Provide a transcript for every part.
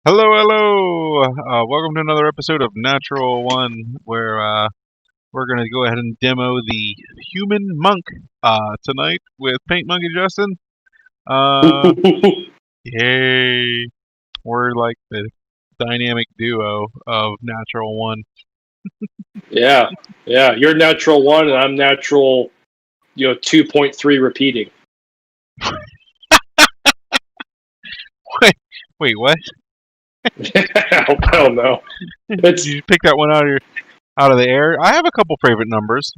Hello, hello. Welcome to another episode of Natural One, where we're going to go ahead and demo the Human Monk tonight with Paint Monkey Justin. Uh, Yay! We're like the dynamic duo of Natural One. Yeah, yeah. You're natural one, and I'm natural, 2.3 repeating. Wait, what? I don't know. Did you pick that one out of the air? I have a couple favorite numbers.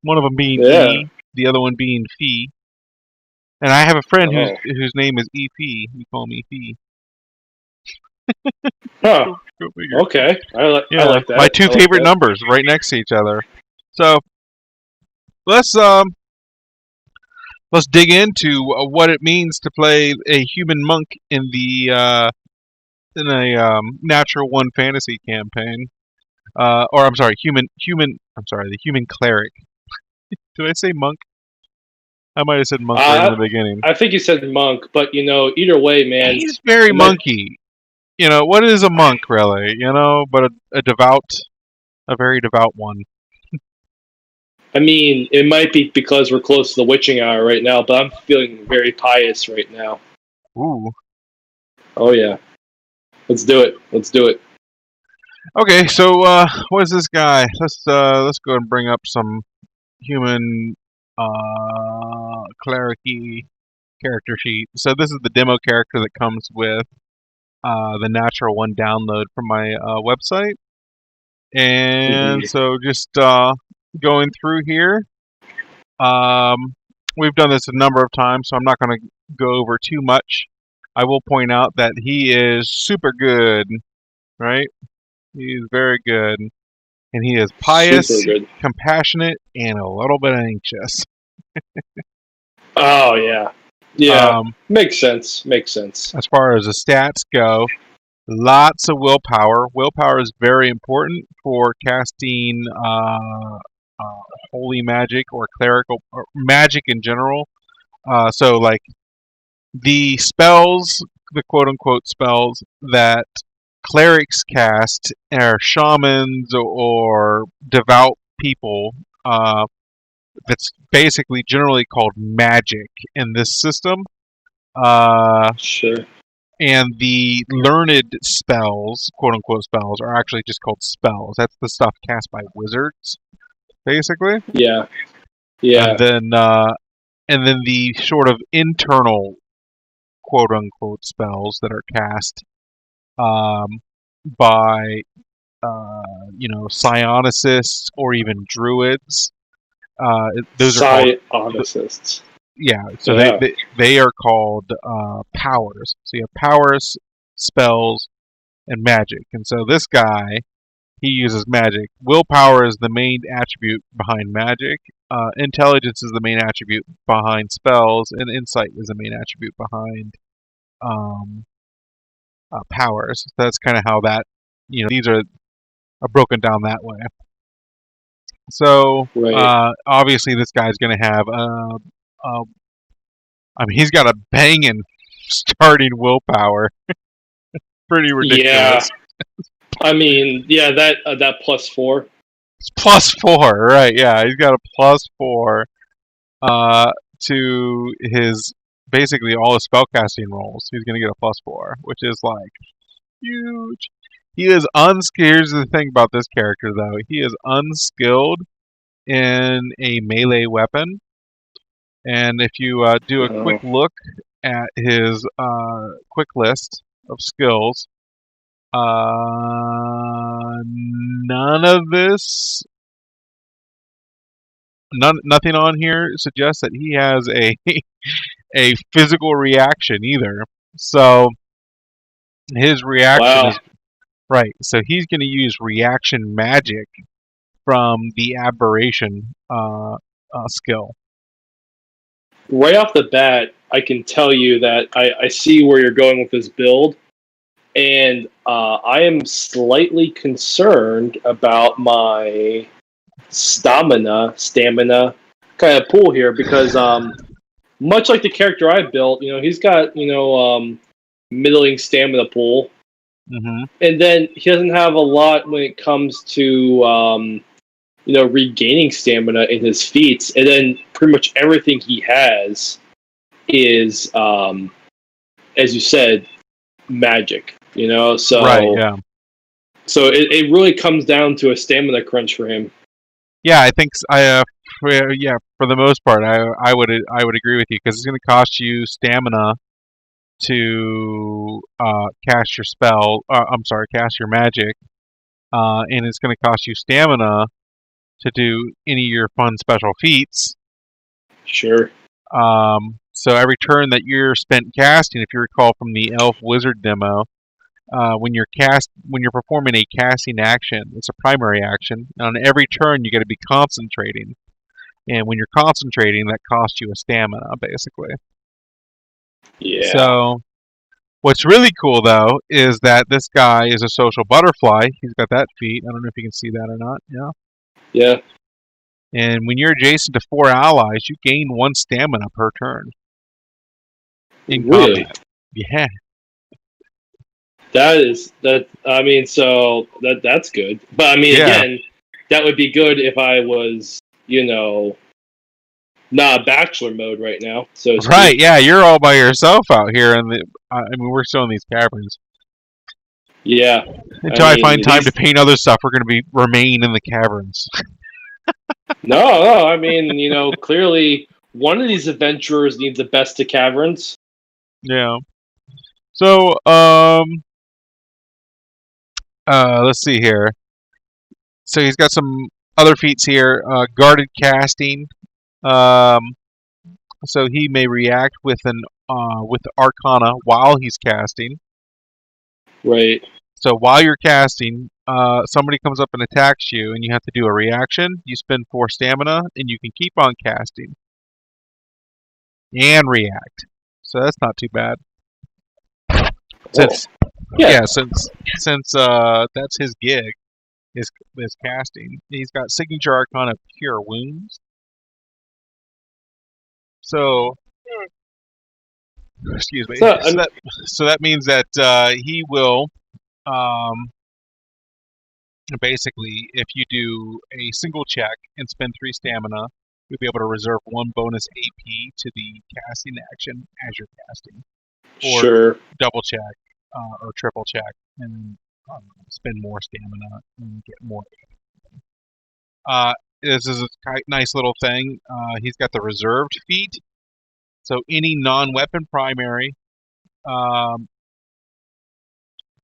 One of them being Yeah. E, the other one being Phi. And I have a friend Oh. whose name is EP. You call me Phi. Huh. Go figure. Okay. I like that. My two favorite numbers right next to each other. So let's dig into what it means to play a human monk in a Natural One fantasy campaign. Or I'm sorry, the human cleric. Did I say monk? I might have said monk right in the beginning. I think you said monk, but either way, man. He's very monkey. What is a monk really? But a very devout one. I mean, it might be because we're close to the witching hour right now, but I'm feeling very pious right now. Ooh. Oh yeah. Let's do it. Okay, so what is this guy? Let's go and bring up some human cleric-y character sheet. So this is the demo character that comes with the Natural One download from my website. And so just going through here, we've done this a number of times, so I'm not going to go over too much. I will point out that he is super good, right? He's very good. And he is pious, compassionate, and a little bit anxious. Oh, yeah. Yeah, makes sense. As far as the stats go, lots of willpower. Willpower is very important for casting holy magic or clerical or magic in general. So, like, the spells, the quote-unquote spells that clerics cast are shamans or devout people. That's basically generally called magic in this system. Sure. And the learned spells, quote-unquote spells, are actually just called spells. That's the stuff cast by wizards, basically. Yeah. And then the sort of internal, quote-unquote spells that are cast by, psionicists or even druids. Those are called psionicists. Yeah, so they are called powers. So you have powers, spells, and magic. And so this guy, he uses magic. Willpower is the main attribute behind magic. Intelligence is the main attribute behind spells, and insight is the main attribute behind powers. So that's kind of how that, these are broken down that way. So obviously this guy's going to have he's got a banging starting willpower. Pretty ridiculous. Yeah. I mean, yeah, that +4. It's +4, right? Yeah, he's got a +4 to his basically all his spellcasting rolls. He's gonna get a +4, which is like huge. He is unskilled. Here's the thing about this character, though. He is unskilled in a melee weapon. And if you do a quick look at his quick list of skills, nothing on here suggests that he has a physical reaction either. So his reaction is right. So he's going to use reaction magic from the aberration skill. Right off the bat, I can tell you that I see where you're going with this build, and I am slightly concerned about my stamina kind of pool here, because much like the character I built, he's got middling stamina pool, Mm-hmm. and then he doesn't have a lot when it comes to regaining stamina in his feats, and then pretty much everything he has is, as you said, magic. Right. So Yeah. it really comes down to a stamina crunch for him. Yeah. I think for the most part, I would agree with you because it's going to cost you stamina to cast your spell. I'm sorry, cast your magic, and it's going to cost you stamina to do any of your fun special feats. Sure. So every turn that you're spent casting, if you recall from the elf wizard demo, when you're performing a casting action, it's a primary action. On every turn, you got to be concentrating, and when you're concentrating, that costs you a stamina, basically. Yeah. So what's really cool though is that this guy is a social butterfly. He's got that feat. I don't know if you can see that or not. Yeah. Yeah. And when you're adjacent to 4 allies, you gain 1 stamina per turn in Really? combat. Yeah. That. I mean, so that's good. But I mean, Yeah. again, that would be good if I was, not bachelor mode right now, so to Right. speak. Yeah. You're all by yourself out here, and I mean, we're still in these caverns. Yeah. I Until I find mean, time to these. paint other stuff, we're going to remain in the caverns. No, no. I mean, clearly one of these adventurers needs the best of caverns. Yeah. So, let's see here. So he's got some other feats here. Guarded casting. Um, so he may react with Arcana while he's casting. Right. So while you're casting, somebody comes up and attacks you, and you have to do a reaction. You spend 4 stamina, and you can keep on casting and react. So that's not too bad. Oh. Since Yeah. yeah, since that's his gig is casting. He's got signature arcana cure wounds. So excuse me. So So that means that he will um, basically, if you do a single check and spend 3 stamina, you'll be able to reserve 1 bonus AP to the casting action as you're casting, or sure. double check or triple check and spend more stamina and get more. Uh, this is a nice little thing. He's got the reserved feat, so any non-weapon primary. Um,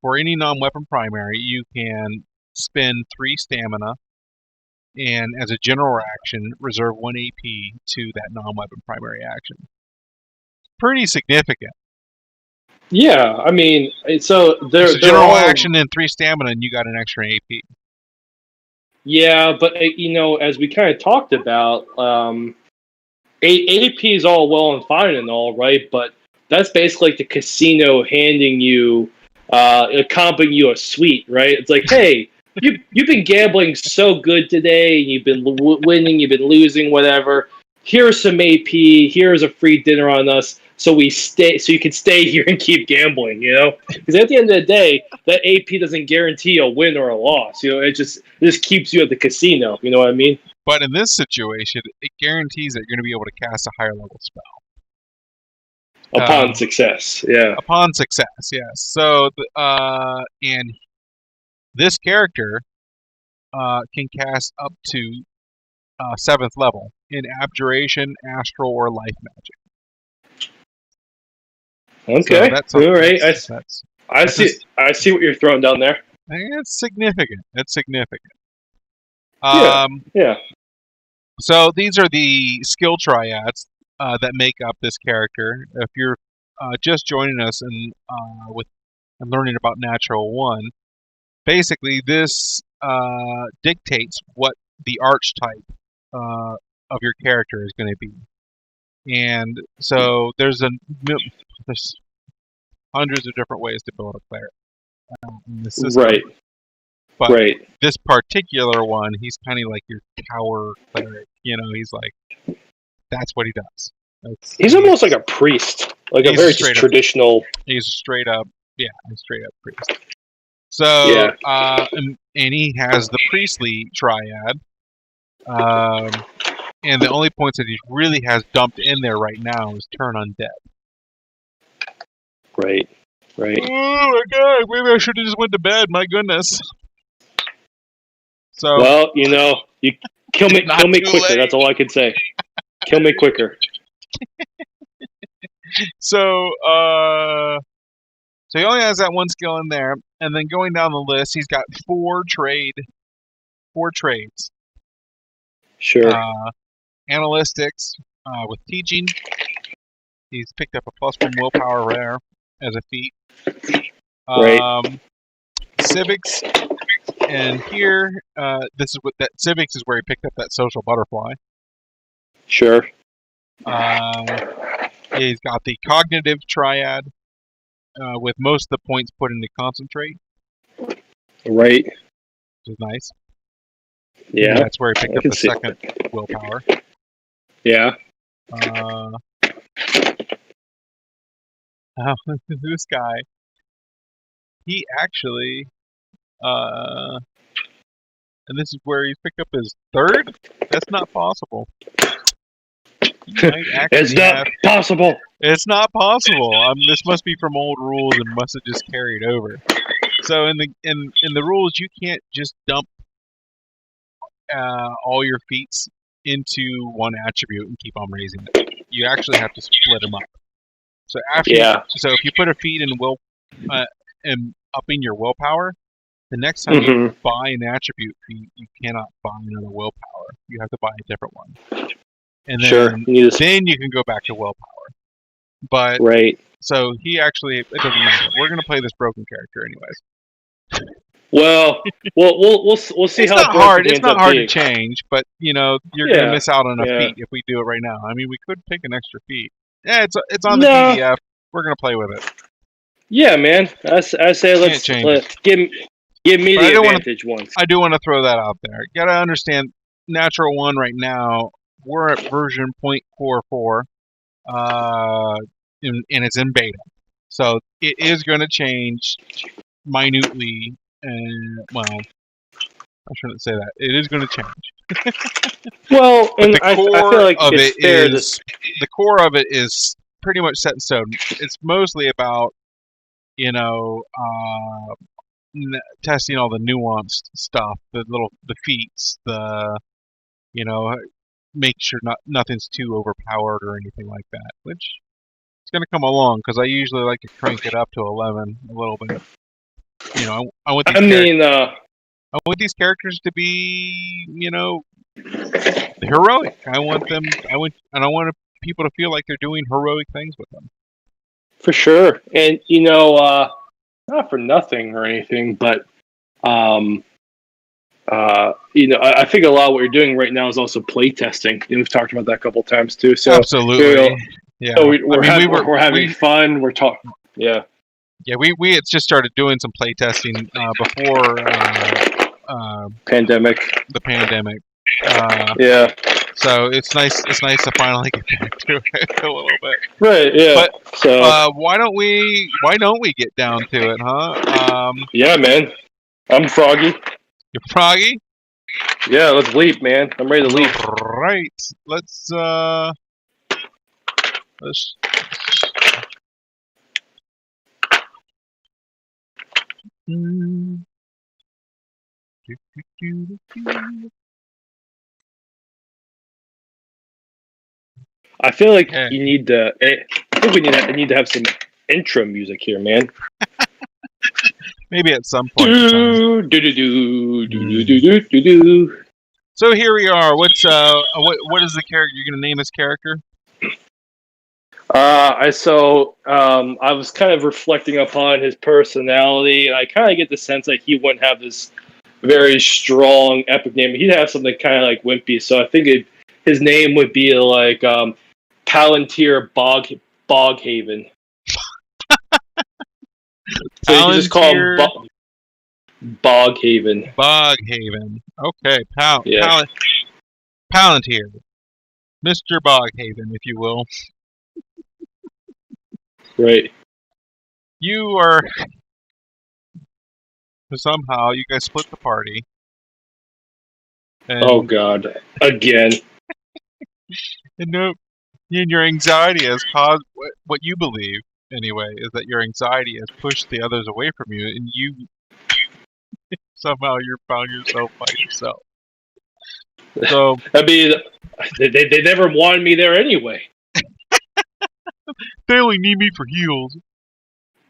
for any non-weapon primary, you can spend 3 stamina and as a general action, reserve 1 AP to that non-weapon primary action. Pretty significant. Yeah. I mean, so It's a they're general all. action and 3 stamina, and you got an extra AP. Yeah, but as we kind of talked about, AP is all well and fine and all, right? But that's basically like the casino handing you, comping you a suite, right? It's like, hey, you've been gambling so good today, you've been winning, you've been losing, whatever. Here's some AP. Here's a free dinner on us, so you can stay here and keep gambling. Because at the end of the day, that AP doesn't guarantee a win or a loss. It just keeps you at the casino. You know what I mean? But in this situation, it guarantees that you're going to be able to cast a higher level spell. Upon success, yeah. Upon success, yes. So, and this character can cast up to 7th level in Abjuration, Astral, or Life Magic. So Okay, that's all right. I that's see. just, I see what you're throwing down there. it's significant. It's significant. Yeah, Um, yeah. so these are the skill triads that make up this character. If you're just joining us and learning about Natural One, basically this dictates what the archetype of your character is going to be. And so there's hundreds of different ways to build a cleric in the system. Right, But right. this particular one, he's kind of like your tower cleric. He's like, that's what he does. He's almost like a priest, like a he's very straight up, traditional. he's straight up, yeah, he's straight up priest. So, Yeah. and he has the priestly triad. And the only points that he really has dumped in there right now is turn undead. Right. Right. Oh my god, maybe I should have just went to bed, my goodness. So, Well, you kill me Not too quicker. late. That's all I can say. Kill me quicker. so he only has that one skill in there, and then going down the list, he's got four trades. Sure. Analytics with teaching. He's picked up a +1 willpower rare as a feat. Right. Civics, and here, this is what that civics is where he picked up that social butterfly. Sure. He's got the cognitive triad with most of the points put into concentrate, Right. which is nice. Yeah. And that's where he picked I up can the see second willpower. Yeah. This guy, he actually, and this is where he's picked up his third? That's not possible. He might It's actually not possible. It's not possible. This must be from old rules and must have just carried over. So in the rules, you can't just dump all your feats into one attribute and keep on raising it. You actually have to split them up. So so if you put a feat in and upping your willpower, the next time you buy an attribute feat, you cannot buy another willpower. You have to buy a different one, and then you can go back to willpower. But right. So he actually, it doesn't matter. We're gonna play this broken character anyways. Well, we'll see It's how not broken hard. he It's ends not up hard being. to change, but you're gonna miss out on a feat if we do it right now. I mean, we could pick an extra feat. Yeah, it's on the PDF. We're gonna play with it. Yeah, man. I say let's give me the advantage once. I do want to throw that out there. You gotta understand, Natural One right now, we're at version 0.44, and it's in beta, so it is going to change minutely. And well, I shouldn't say that. It is going to change. Well, and I feel like the core of it is pretty much set in stone. It's mostly about testing all the nuanced stuff, the feats, make sure nothing's too overpowered or anything like that. Which is going to come along because I usually like to crank it up to 11 a little bit. I want these characters to be, heroic. I want people to feel like they're doing heroic things with them. For sure, and not for nothing or anything, but I think a lot of what you're doing right now is also playtesting. We've talked about that a couple times too. So absolutely, yeah. So we're having fun. We're talking, yeah. Yeah, we had just started doing some playtesting before pandemic. The pandemic. Yeah. So it's nice. It's nice to finally get back to it a little bit. Right. Yeah. But so why don't we get down to it, huh? Yeah, man. I'm froggy. You're froggy? Yeah. Let's leap, man. I'm ready to leap. Right. Let's. I feel like you need to. I think we need to have some intro music here, man. Maybe at some point. So here we are. What is the character you're going to name this character? I was kind of reflecting upon his personality, and I kind of get the sense that he wouldn't have this very strong epic name. He'd have something kind of like wimpy. So I think his name would be like Palantir Boghaven. So you can just call him Boghaven. Boghaven. Okay, Palantir. Mr. Boghaven, if you will. Right. You are somehow you guys split the party. And, Oh God, again. and no, and your anxiety has caused what you believe anyway is that your anxiety has pushed the others away from you, and you somehow you found yourself by yourself. So I mean, they never wanted me there anyway. they only need me for heals.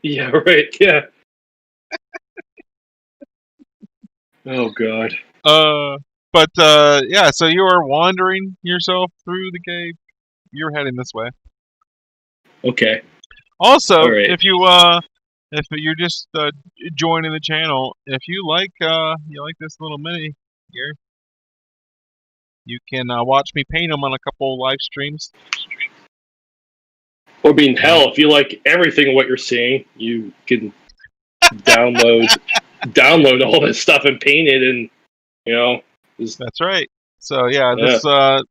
Yeah, right. Yeah. Oh God. Yeah. So you are wandering yourself through the cave. You're heading this way. Okay. Also, All right. if you're just joining the channel, if you like this little mini here, you can watch me paint them on a couple live streams. Or being hell, if you like everything of what you're seeing, you can download all this stuff and paint it, and just, That's right. So yeah, yeah, this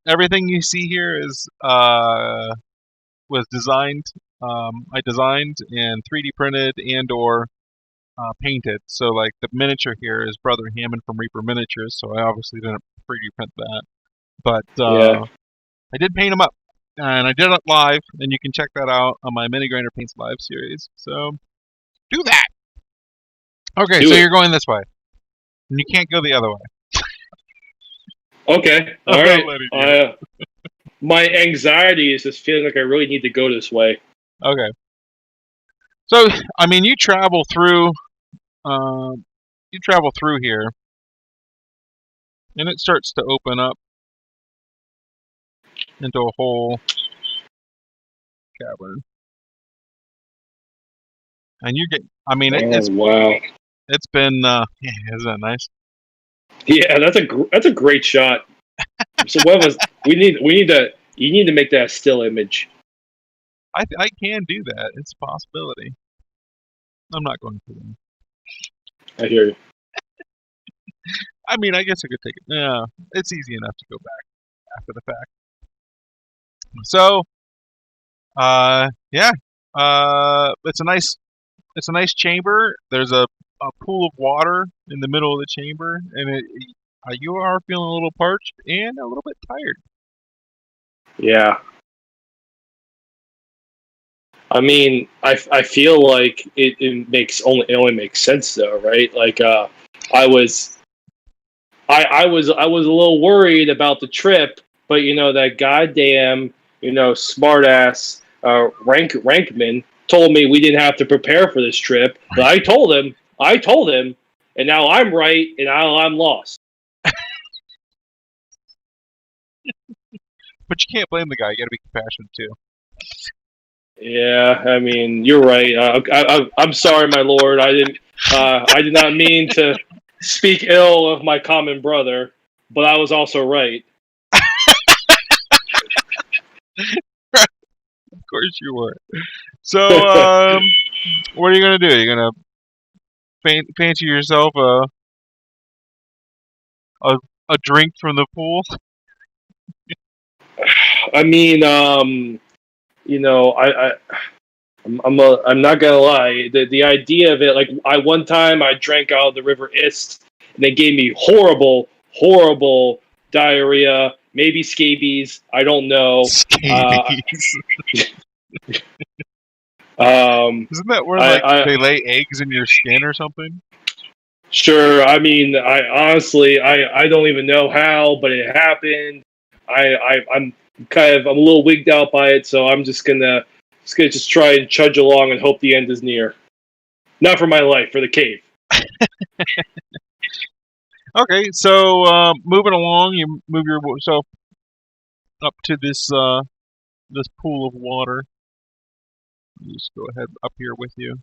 everything you see here is was designed. I designed and 3D printed and/or painted. So like the miniature here is Brother Hammond from Reaper Miniatures. So I obviously didn't 3D print that, but yeah. I did paint them up, and I did it live, and you can check that out on my Mini Grinder Paints live series. So do that. Okay, Do so it. you're going this way, and you can't go the other way. Okay. I'm All not right. letting you. My anxiety is just feeling like I really need to go this way. Okay. So I mean, you travel through. You travel through here, and it starts to open up into a whole cavern. And you get. I mean, Oh wow. it's been. Yeah, isn't that nice? Yeah, that's a great shot. So what was we need to you need to make that a still image. I can do that. It's a possibility. I'm not going to. Them. I hear you. I mean, I guess I could take it. Yeah, it's easy enough to go back after the fact. So, yeah, it's a nice chamber. There's a pool of water in the middle of the chamber, and you are feeling a little parched and a little bit tired. Yeah. I mean, I feel like it only makes sense though, right? Like I was I was a little worried about the trip, but that goddamn smartass Rankman told me we didn't have to prepare for this trip. But I told him, and now I'm right, and now I'm lost. But you can't blame the guy. You got to be compassionate too. Yeah, I mean you're right. I'm sorry, my lord. I did not mean to speak ill of my common brother, but I was also right. Of course you were. So, what are you gonna do? You're gonna fancy yourself a a drink from the pool? I mean, I'm not gonna lie. The idea of it, like one time I drank out of the River Ist, and they gave me horrible diarrhea, maybe scabies. I don't know. Scabies. Isn't that where they lay eggs in your skin or something? Sure. I mean, I honestly, I don't even know how, but it happened. I'm I'm a little wigged out by it, so I'm just gonna try and trudge along and hope the end is near. Not for my life, for the cave. Okay, so moving along, you move yourself up to this this pool of water. Just go ahead up here with you.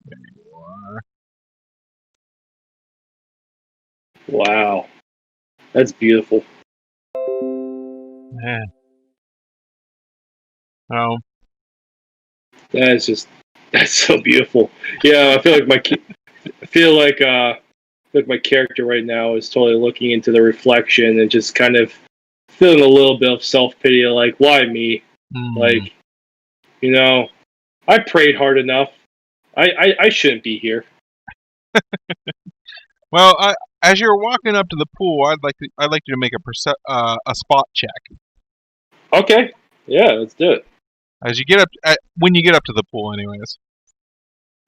There you are. Wow, that's beautiful. Man. Oh, That's so beautiful. Yeah, I feel like my character right now is totally looking into the reflection and just kind of feeling a little bit of self pity, like why me? Like, I prayed hard enough. I shouldn't be here. Well, as you're walking up to the pool, I'd like you to make a spot check. Okay. Yeah, let's do it. As you get up, when you get up to the pool, anyways,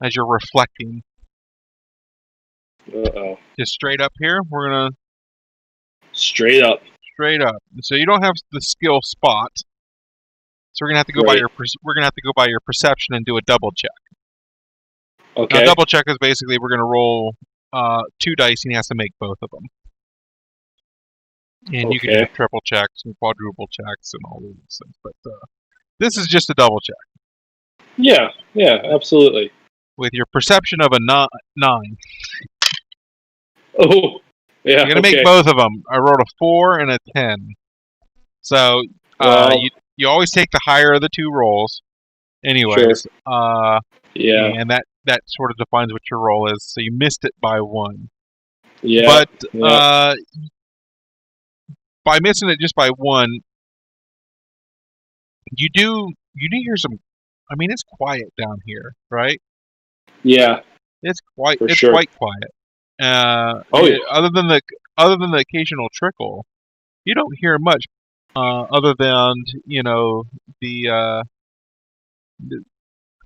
as you're reflecting, Uh-oh. just straight up here. We're gonna Straight up. straight up. So you don't have the skill spot. So we're gonna have to go by Great. we're gonna have to go by your perception and do a double check. Now, Okay. double check is basically we're gonna roll 2 dice, and he has to make both of them. And you can Okay. have triple checks and quadruple checks and all of these things, but this is just a double check Yeah. Yeah. Absolutely. with your perception of a 9. Oh. Yeah. You're gonna make Okay. both of them. I rolled a 4 and a 10. So Well. you always take the higher of the 2 rolls, anyways. Sure. Yeah. And that sort of defines what your roll is. So you missed it by 1, Yeah. but Yeah. by missing it just by 1, you do hear some. I mean, it's quiet down here, right? Yeah. It's For sure. quite quiet. Oh yeah. Other than the occasional trickle, you don't hear much. Other than the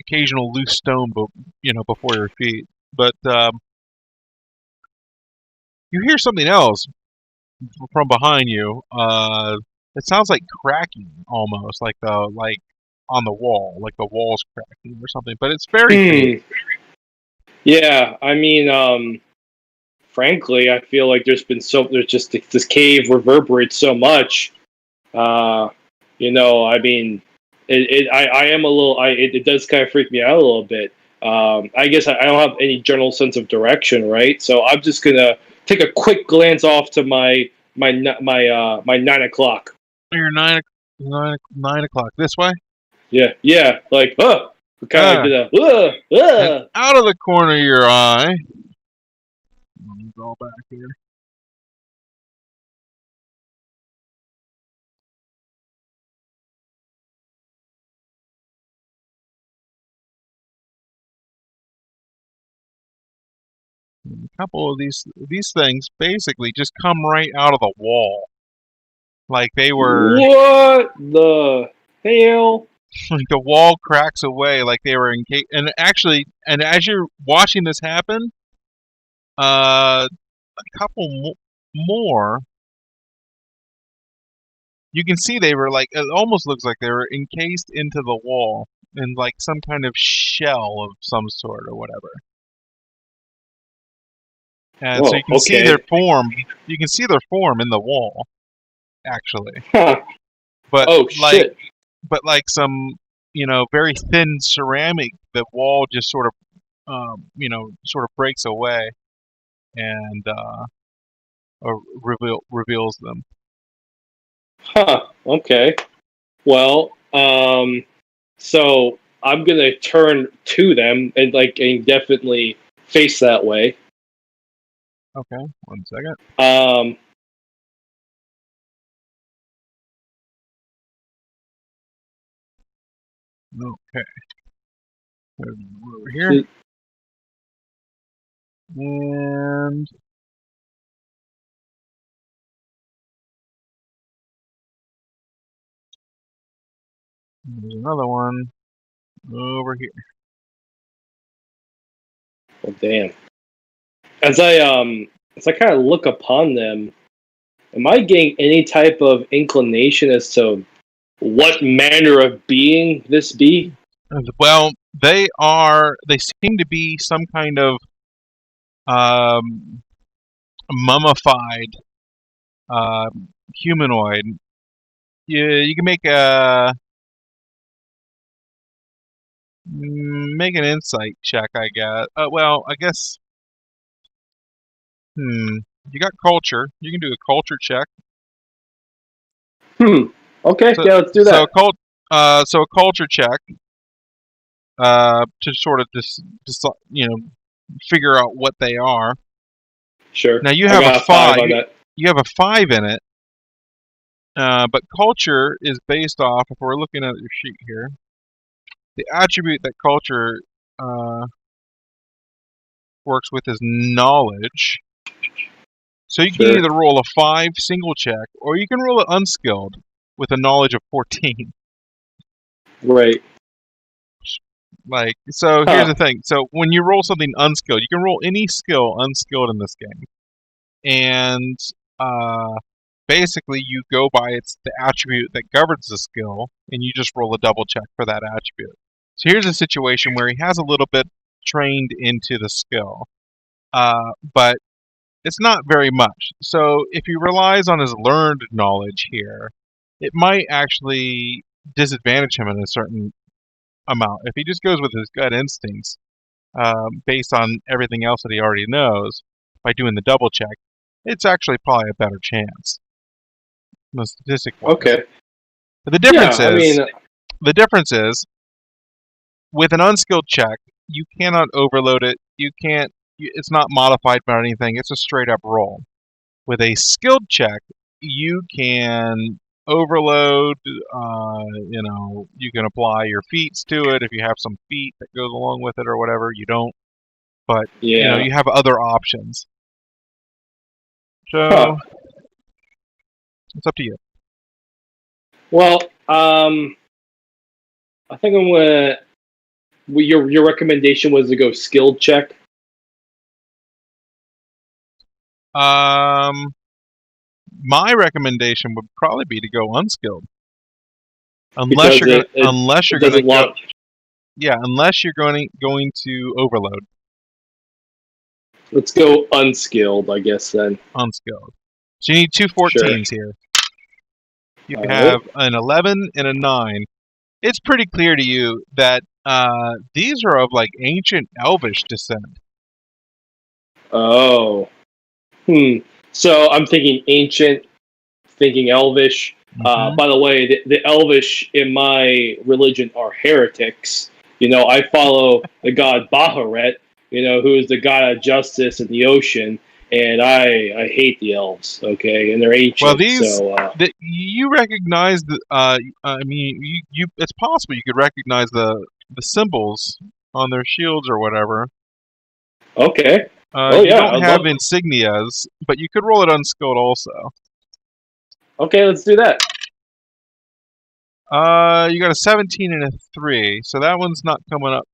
occasional loose stone, before your feet. But you hear something else from behind you. It sounds like cracking almost, like on the wall, like the wall's cracking or something. But it's very faint. Yeah. I mean, frankly, I feel like there's just this cave reverberates so much. I mean, I am a little. It does kind of freak me out a little bit. I guess I don't have any general sense of direction, right? So I'm just gonna take a quick glance off to my 9 o'clock. You're 9 o'clock this way. Yeah, like we kind of like did And out of the corner of your eye. Let me go back here. A couple of these things basically just come right out of the wall, like they were. What the hell? Like the wall cracks away, like they were encased. And as you're watching this happen, a couple more. You can see they were like, it almost looks like they were encased into the wall in like some kind of shell of some sort or whatever. And so Whoa, you can see okay. their form. You can see their form in the wall, actually. Huh. But Oh shit. like some, very thin ceramic, the wall just sort of, sort of breaks away and reveals them. Huh. Okay. Well, so I'm gonna turn to them and definitely face that way. Okay, 1 second. Um, Okay. Over here. And there's another one over here. well, damn. As I kind of look upon them, am I getting any type of inclination as to what manner of being this be? Well, they seem to be some kind of um, mummified humanoid. You can make an insight check, I guess. Well, I guess. You got culture. You can do a culture check. Okay, So, yeah, let's do that. so a culture check to sort of just figure out what they are. Sure. Now you I have a got a 5. on that. You have a 5 in it. But culture is based off, if we're looking at your sheet here, the attribute that culture works with his knowledge. So you can Sure. either roll a 5 single check, or you can roll it unskilled with a knowledge of 14. Right. Like, so here's the thing. So when you roll something unskilled, you can roll any skill unskilled in this game. And basically you go by the attribute that governs the skill, and you just roll a double check for that attribute. So here's a situation where he has a little bit trained into the skill, but it's not very much. So if he relies on his learned knowledge here, it might actually disadvantage him in a certain amount. If he just goes with his gut instincts, based on everything else that he already knows, by doing the double check, it's actually probably a better chance, statistic wise. Okay. But the difference is, with an unskilled check, you cannot overload it. It's not modified by anything. It's a straight up roll. With a skilled check, you can overload. You can apply your feats to it if you have some feat that goes along with it or whatever. You don't, but you have other options. So it's up to you. Well, I think I'm gonna. Your recommendation was to go skilled check. My recommendation would probably be to go unskilled, unless you're going to overload. Let's go unskilled, I guess then. Unskilled. So you need 2 14s here. You have an 11 and a 9. It's pretty clear to you that these are of like ancient Elvish descent. Oh. So I'm thinking ancient, thinking Elvish. By the way, the Elvish in my religion are heretics. I follow the god Bahamut, who is the god of justice and the ocean, and I hate the elves. Okay, and they're ancient. Well, you recognize the. It's possible you could recognize the symbols on their shields or whatever. Okay. You don't have insignias, but you could roll it unskilled also. Okay, let's do that. You got a 17 and a 3, so that one's not coming up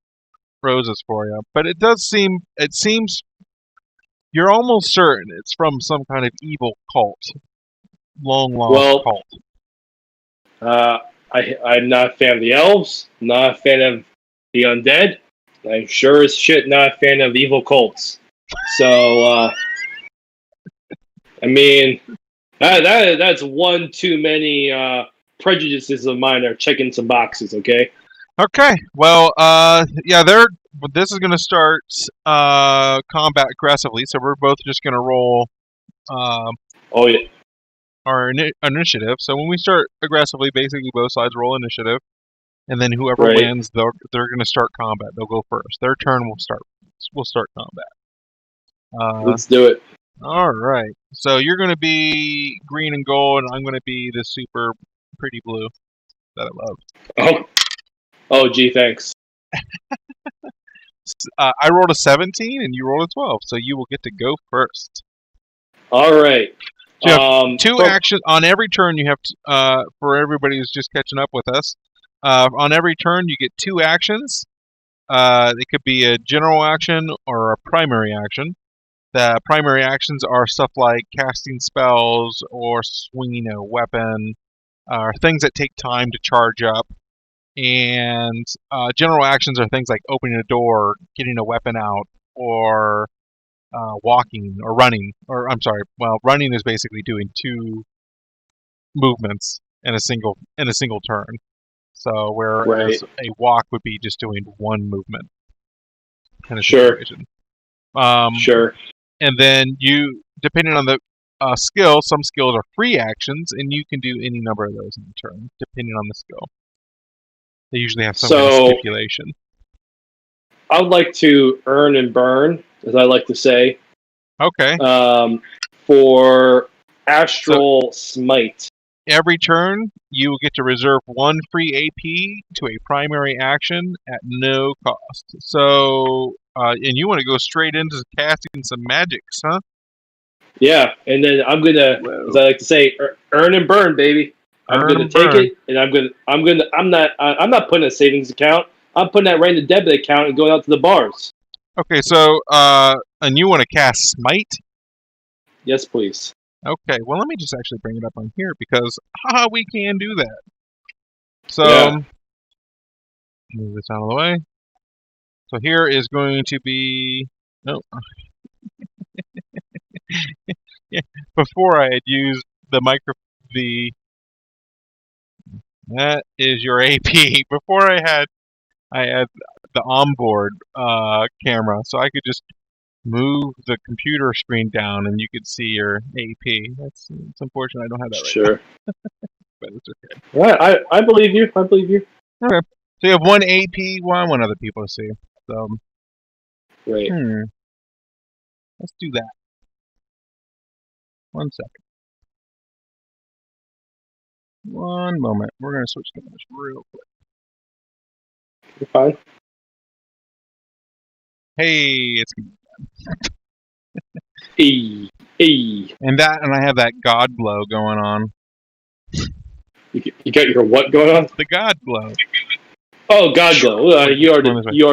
roses for you. But it seems you're almost certain it's from some kind of evil cult, long lost cult. I'm not a fan of the elves, not a fan of the undead. I'm sure as shit not a fan of evil cults. So, that's one too many prejudices of mine are checking some boxes, okay? Okay. Well, this is going to start combat aggressively, so we're both just going to roll our initiative. So when we start aggressively, basically both sides roll initiative, and then whoever wins, they're going to start combat. They'll go first. Their turn will start combat. Let's do it. All right. So you're going to be green and gold, and I'm going to be the super pretty blue that I love. Oh, gee, thanks. I rolled a 17, and you rolled a 12, so you will get to go first. All right. So you have 2 actions on every turn. You have for everybody who's just catching up with us. On every turn, you get 2 actions. It could be a general action or a primary action. The primary actions are stuff like casting spells or swinging a weapon, or things that take time to charge up. And general actions are things like opening a door, getting a weapon out, or walking or running. Or I'm sorry, well, running is basically doing 2 movements in a single turn. So whereas a walk would be just doing 1 movement kind of situation. Sure. And then depending on the skill, some skills are free actions, and you can do any number of those in a turn, depending on the skill. They usually have some kind of stipulation. I would like to earn and burn, as I like to say. Okay. For Astral Smite. Every turn, you will get to reserve 1 free AP to a primary action at no cost. So And you want to go straight into casting some magics, huh? Yeah, and then I'm gonna, Whoa. as I like to say, earn and burn, baby. I'm Earn gonna and take burn. it, and I'm not putting a savings account. I'm putting that right in the debit account and going out to the bars. Okay, so and you want to cast Smite? Yes, please. Okay, well let me just actually bring it up on here because we can do that. So Yeah. move this out of the way. So here is going to be no. Yeah, before I had used the that is your AP. Before I had the onboard camera, so I could just move the computer screen down and you could see your AP. It's unfortunate I don't have that right now, Sure. but it's okay. Yeah, I believe you. I believe you. Okay, so you have one AP. Well, I want other people to see. So Right. let's do that. 1 second. One moment. We're gonna switch cameras real quick. You're fine. Hey, it's Hey, hey. and I have that God glow going on. You got your what going on? The God glow. Oh, God, glow. You are the DM. You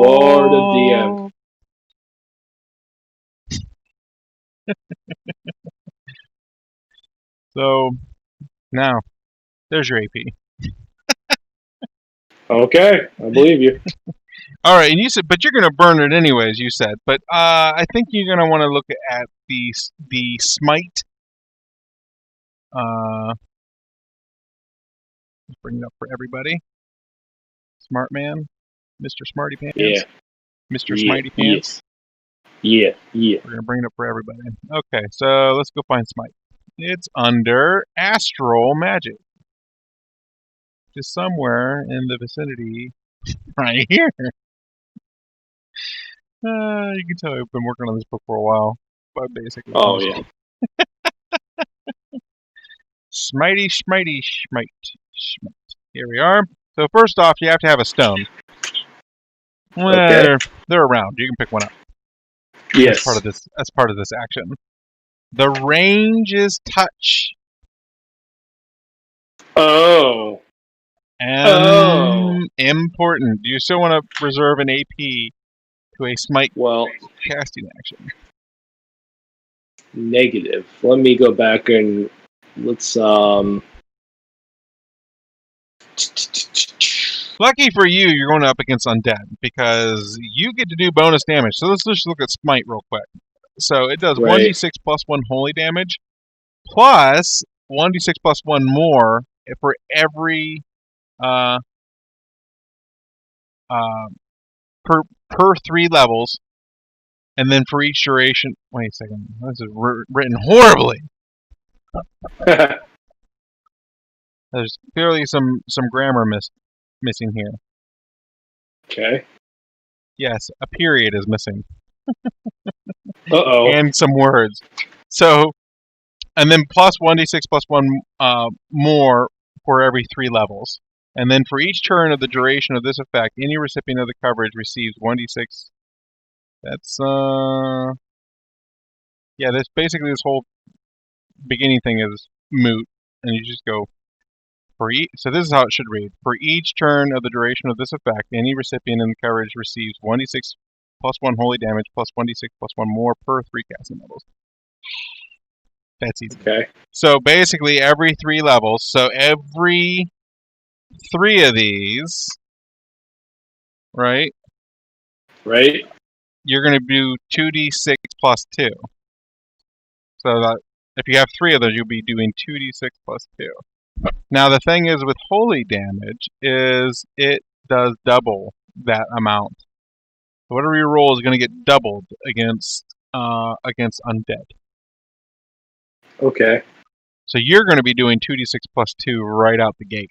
are the DM. So now there's your AP. Okay, I believe you. All right, and you said, but you're gonna burn it anyways. You said, but I think you're gonna want to look at the smite. Bring it up for everybody. Smart man, Mr. Smarty Pants, Yeah. Mr. Yeah. Smitey Pants. Yeah. Yeah. We're gonna bring it up for everybody. Okay, so let's go find smite. It's under astral magic, just somewhere in the vicinity, right here. You can tell I've been working on this book for a while, but basically, Oh, yeah. Smitey, Smitey, Smite. Here we are. So first off, you have to have a stone. Okay. They're around. You can pick one up. Yes. As part of this action. The range is touch. Oh. Important. Do you still want to reserve an AP to a smite Well, casting action? negative. Let me go back and let's Lucky for you, you're going up against undead because you get to do bonus damage. So let's just look at smite real quick. So it does Right. 1d6 plus 1 holy damage, plus 1d6 plus 1 more for every per 3 levels, and then for each duration. Wait a second, this is written horribly. There's clearly some grammar missing here. Okay. Yes, a period is missing. Uh-oh. And some words. So, and then plus 1d6 plus 1 more for every 3 levels. And then for each turn of the duration of this effect, any recipient of the coverage receives 1d6. That's, yeah, this whole beginning thing is moot. And you just go, so this is how it should read. For each turn of the duration of this effect, any recipient in the coverage receives 1d6 plus 1 holy damage plus 1d6 plus 1 more per 3 casting levels. That's easy. Okay. So basically every 3 levels, so every 3 of these, right? Right. You're going to do 2d6 plus 2. So that if you have 3 of those, you'll be doing 2d6 plus 2. Now the thing is with holy damage is it does double that amount. So whatever you roll is going to get doubled against undead. Okay. So you're going to be doing 2d6 plus 2 right out the gate,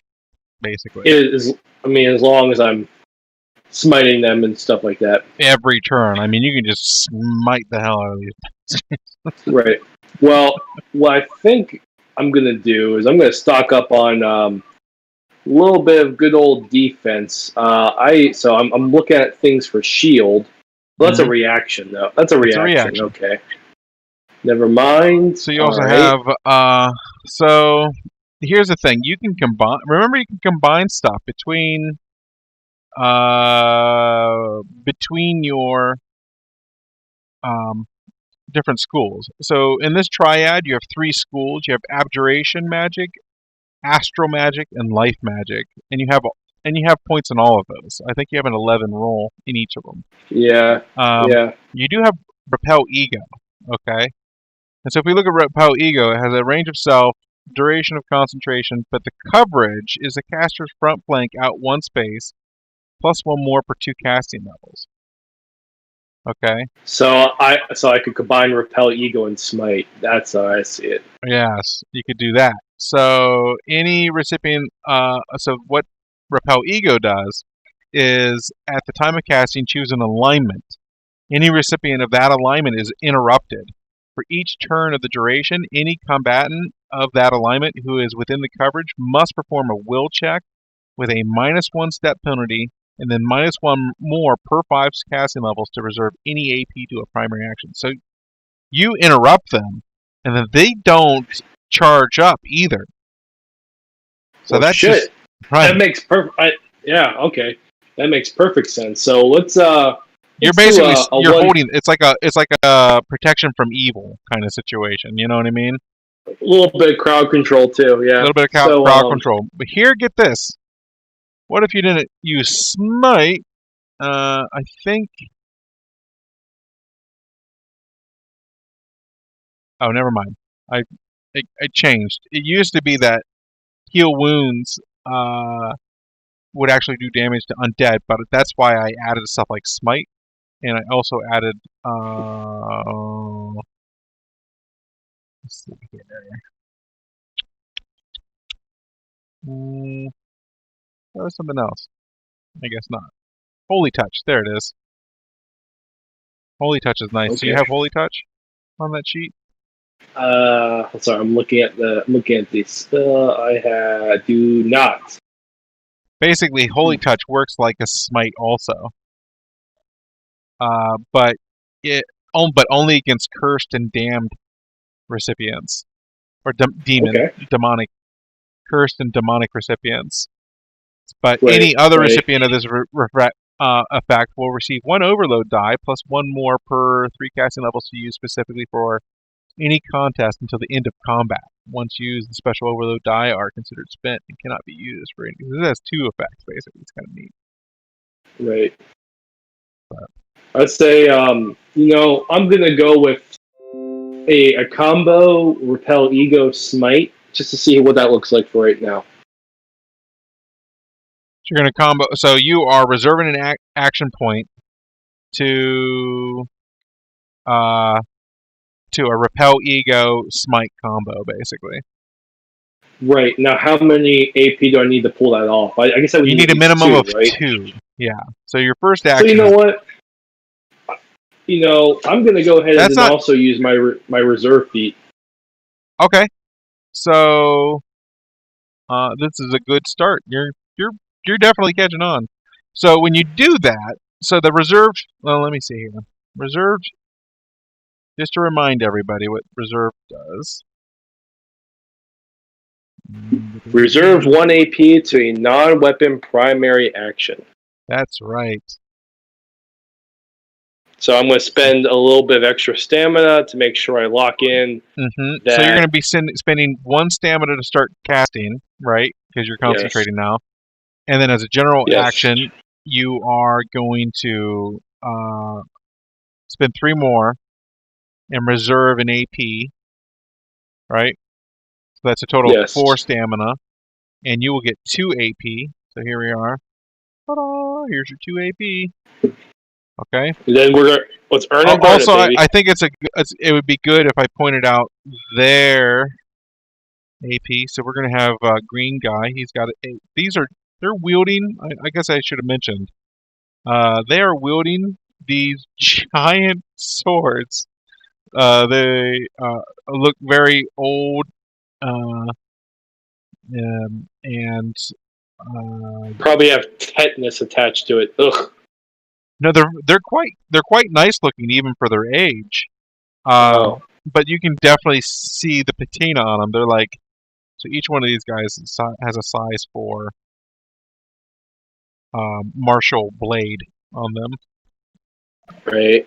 basically. As long as I'm smiting them and stuff like that. Every turn. I mean, you can just smite the hell out of these. Right. Well, what I think I'm going to do is I'm going to stock up on little bit of good old defense. I'm looking at things for shield. Well, that's a Mhm. reaction, though. That's a It's a reaction. reaction. Okay. Never mind. So you All also right. have so here's the thing. You can combine, remember, you can combine stuff between your um different schools. So in this triad you have three schools. You have abjuration magic, astral magic, and life magic. And you have points in all of those. I think you have an 11 roll in each of them. Yeah. Yeah. You do have repel ego, okay? And so if we look at repel ego, it has a range of self, duration of concentration, but the coverage is the caster's front flank out one space, plus one more per two casting levels. Okay? So I could combine repel, ego, and smite. That's how I see it. Yes, you could do that. So any recipient, so what repel ego does is at the time of casting, choose an alignment. Any recipient of that alignment is interrupted. For each turn of the duration, any combatant of that alignment who is within the coverage must perform a will check with a -1 step penalty and then -1 more per 5 casting levels to reserve any AP to a primary action. So you interrupt them, and then they don't charge up either. So Well, that's just shit. right. That makes perfect. Yeah. Okay. That makes perfect sense. So let's You're do basically a you're one holding. It's like a protection from evil kind of situation. You know what I mean? a little bit of crowd control too. A Yeah. little bit of So crowd control. But here, get this. What if you didn't use smite? I think. Oh, never mind. I I changed. It used to be that heal wounds would actually do damage to undead, but that's why I added stuff like smite, and I also added. Let's see here. That was something else. I guess not. Holy touch. There it is. Holy touch is nice. Do you okay. have holy touch on that sheet? Sorry. I'm looking at the spell. Do not. Basically, holy touch works like a smite also, but but only against cursed and damned recipients or Okay. demonic, cursed and demonic recipients. But Right. any other Right. recipient of this effect will receive one overload die plus one more per 3 casting levels to use specifically for any contest until the end of combat. Once used, the special overload die are considered spent and cannot be used for any. This has two effects basically. It's kind of neat. Right. But I'd say I'm gonna go with a combo repel, ego, smite just to see what that looks like for right now. you're going to combo. So you are reserving an action point to uh, to a repel ego smite combo, basically. Right now, how many AP do I need to pull that off? I guess I would You need need at a least minimum two, of right? 2. Yeah. So your first So you action know is what? I'm gonna go ahead that's and not also use my reserve feat. okay. So this is a good start. You're definitely catching on. So when you do that, so the reserved. Well, let me see here. Reserved. Just to remind everybody what reserve does. Reserve 1 AP to a non-weapon primary action. That's right. So I'm going to spend a little bit of extra stamina to make sure I lock in So you're going that. to be spending 1 stamina to start casting, right? Because you're Yes. concentrating now. And then as a general Yes. action, you are going to spend 3 more and reserve an AP, right? So that's a total of Yes. 4 stamina, and you will get 2 AP. So here we are. Ta-da! Here's your 2 AP. Okay. And then let's earn and burn it, Also, baby. I think it would be good if I pointed out their AP. So we're gonna have green guy. He's got they're wielding. I guess I should have mentioned. They are wielding these giant swords. They look very old, and Probably have tetanus attached to it. Ugh. No, they're quite nice looking even for their age. Oh. But you can definitely see the patina on them. They're like, so each one of these guys has a size 4 martial blade on them. Right.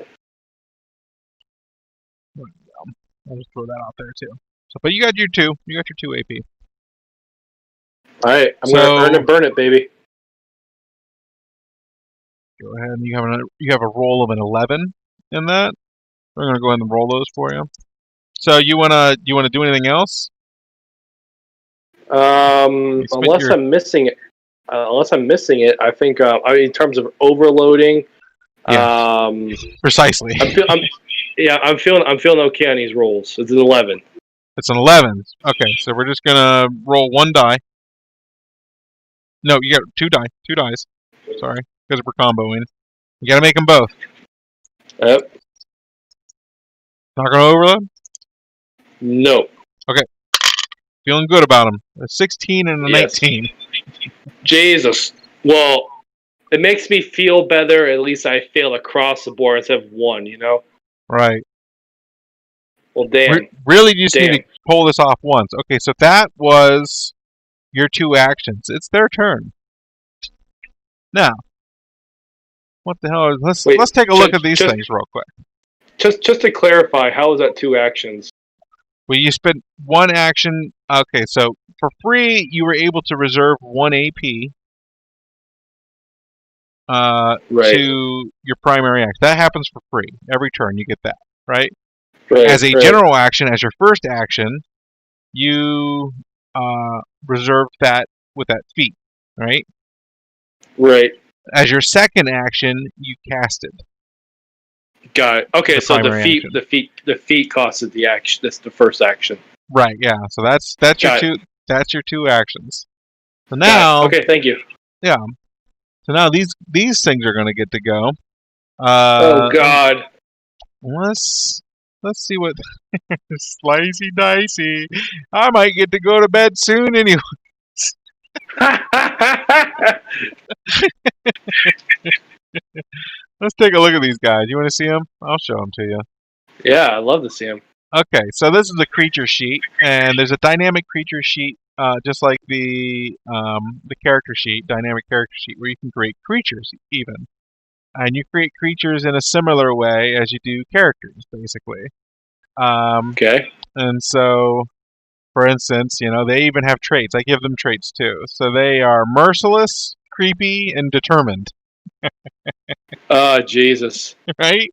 I'll just throw that out there too. So, but you got your 2. You got your 2 AP. All right. I'm So, gonna earn it, burn it, baby. Go ahead and you have a roll of an 11 in that. We're gonna go ahead and roll those for you. So you wanna do anything else? Unless I'm missing it. I think in terms of overloading. Yeah. Precisely. I'm feeling okay on these rolls. It's an 11. It's an 11. Okay, so we're just gonna roll 1 die. No, you got 2 die. 2 dice. Sorry, because we're comboing. You gotta make them both. Yep. Not gonna overload? No. Okay. Feeling good about them. A 16 and a Yes. 19. Jesus. Well, it makes me feel better. At least I failed across the board instead of 1, you know? Right. Well, damn. Really, you just need to pull this off once. Okay, so that was your 2 actions. It's their turn. Now, what the hell? Let's take a look at these things real quick. Just to clarify, how is that 2 actions? Well, you spent 1 action. Okay, so for free, you were able to reserve 1 AP to your primary action. That happens for free. Every turn, you get that, right? As a general action, as your first action, you reserve that with that feat, right? Right. As your second action, you casted. Got it. Okay, so the feat costed the action. That's the first action. Right. Yeah. So that's your 2. That's your 2 actions. So now. Okay. Thank you. Yeah. So now these things are going to get to go. Oh God. Let's see what slicey dicey. I might get to go to bed soon anyway. Let's take a look at these guys. You want to see them? I'll show them to you. Yeah, I'd love to see them. Okay, so this is a creature sheet, and there's a dynamic creature sheet, just like the character sheet, dynamic character sheet, where you can create creatures even, and you create creatures in a similar way as you do characters, basically. Okay. And so, for instance, they even have traits. I give them traits too. So they are merciless, creepy, and determined. Oh, Jesus. Right?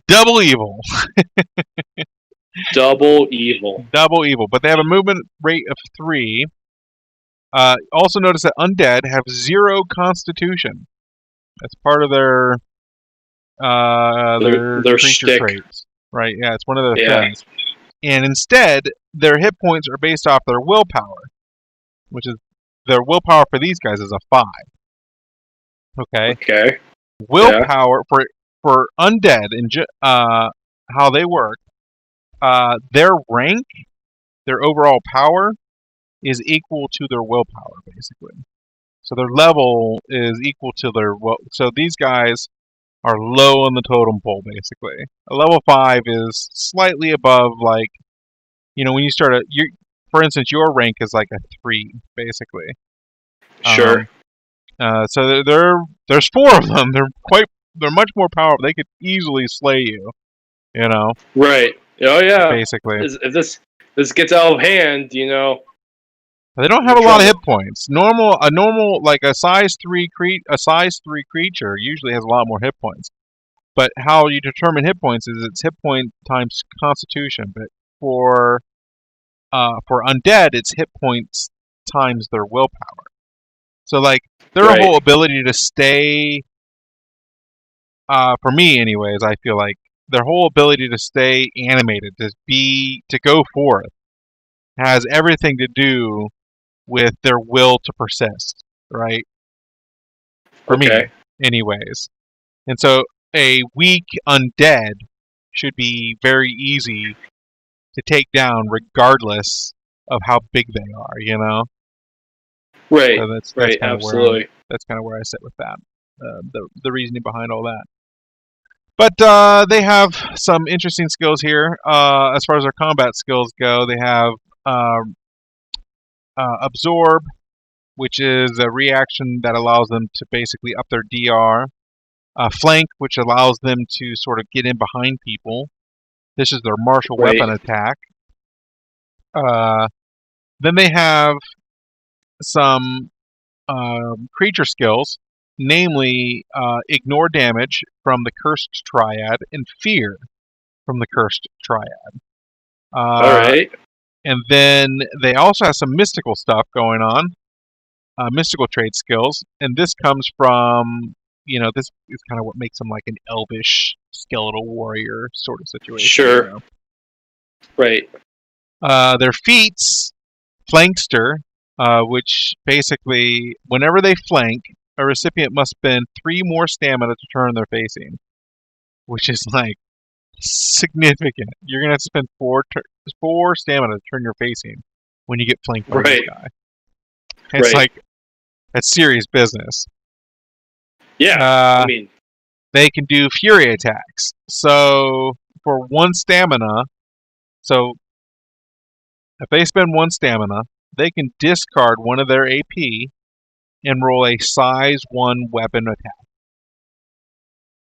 Double evil. Double evil. Double evil. But they have a movement rate of 3. Also notice that undead have 0 constitution. That's part of their creature shtick. traits. Right, yeah, it's one of their things. And instead, their hit points are based off their willpower, which is their willpower for these guys is a 5. Okay. Okay. Willpower for undead and how they work. Their rank, their overall power, is equal to their willpower, basically. So their level is equal to their so these guys are low on the totem pole, basically. A level 5 is slightly above, like, when you start for instance, your rank is like a 3, basically. Sure. So there's 4 of them. They're much more powerful. They could easily slay you. Right. Oh yeah. Basically. If this gets out of hand, They don't have a lot of hit points. A normal like a size 3 creature usually has a lot more hit points. But how you determine hit points is it's hit point times constitution. But for undead, it's hit points times their willpower. So like their whole ability to stay, for me anyways, I feel like their whole ability to stay animated, to go forth, has everything to do with their will to persist, right? For me, anyways. And so a weak undead should be very easy to take down regardless of how big they are, Right. So that's Right. kind of Absolutely. where I sit with that. The reasoning behind all that. But they have some interesting skills here. As far as their combat skills go, they have uh, absorb, which is a reaction that allows them to basically up their DR. Flank, which allows them to sort of get in behind people. This is their martial Right. weapon attack. Then they have some creature skills, namely ignore damage from the cursed triad and fear from the cursed triad. All Uh, right. and then they also have some mystical stuff going on, mystical trade skills, and this comes from, this is kind of what makes them like an elvish skeletal warrior sort of situation. Sure. Right. Their feats, flankster, which basically, whenever they flank, a recipient must spend 3 more stamina to turn their facing, which is like significant. You're gonna have to spend 4 stamina to turn your facing when you get flanked by this Right. guy. It's Right. like that's serious business. Yeah. I mean, They can do fury attacks. So for 1 stamina, so if they spend 1 stamina, they can discard one of their AP and roll a size 1 weapon attack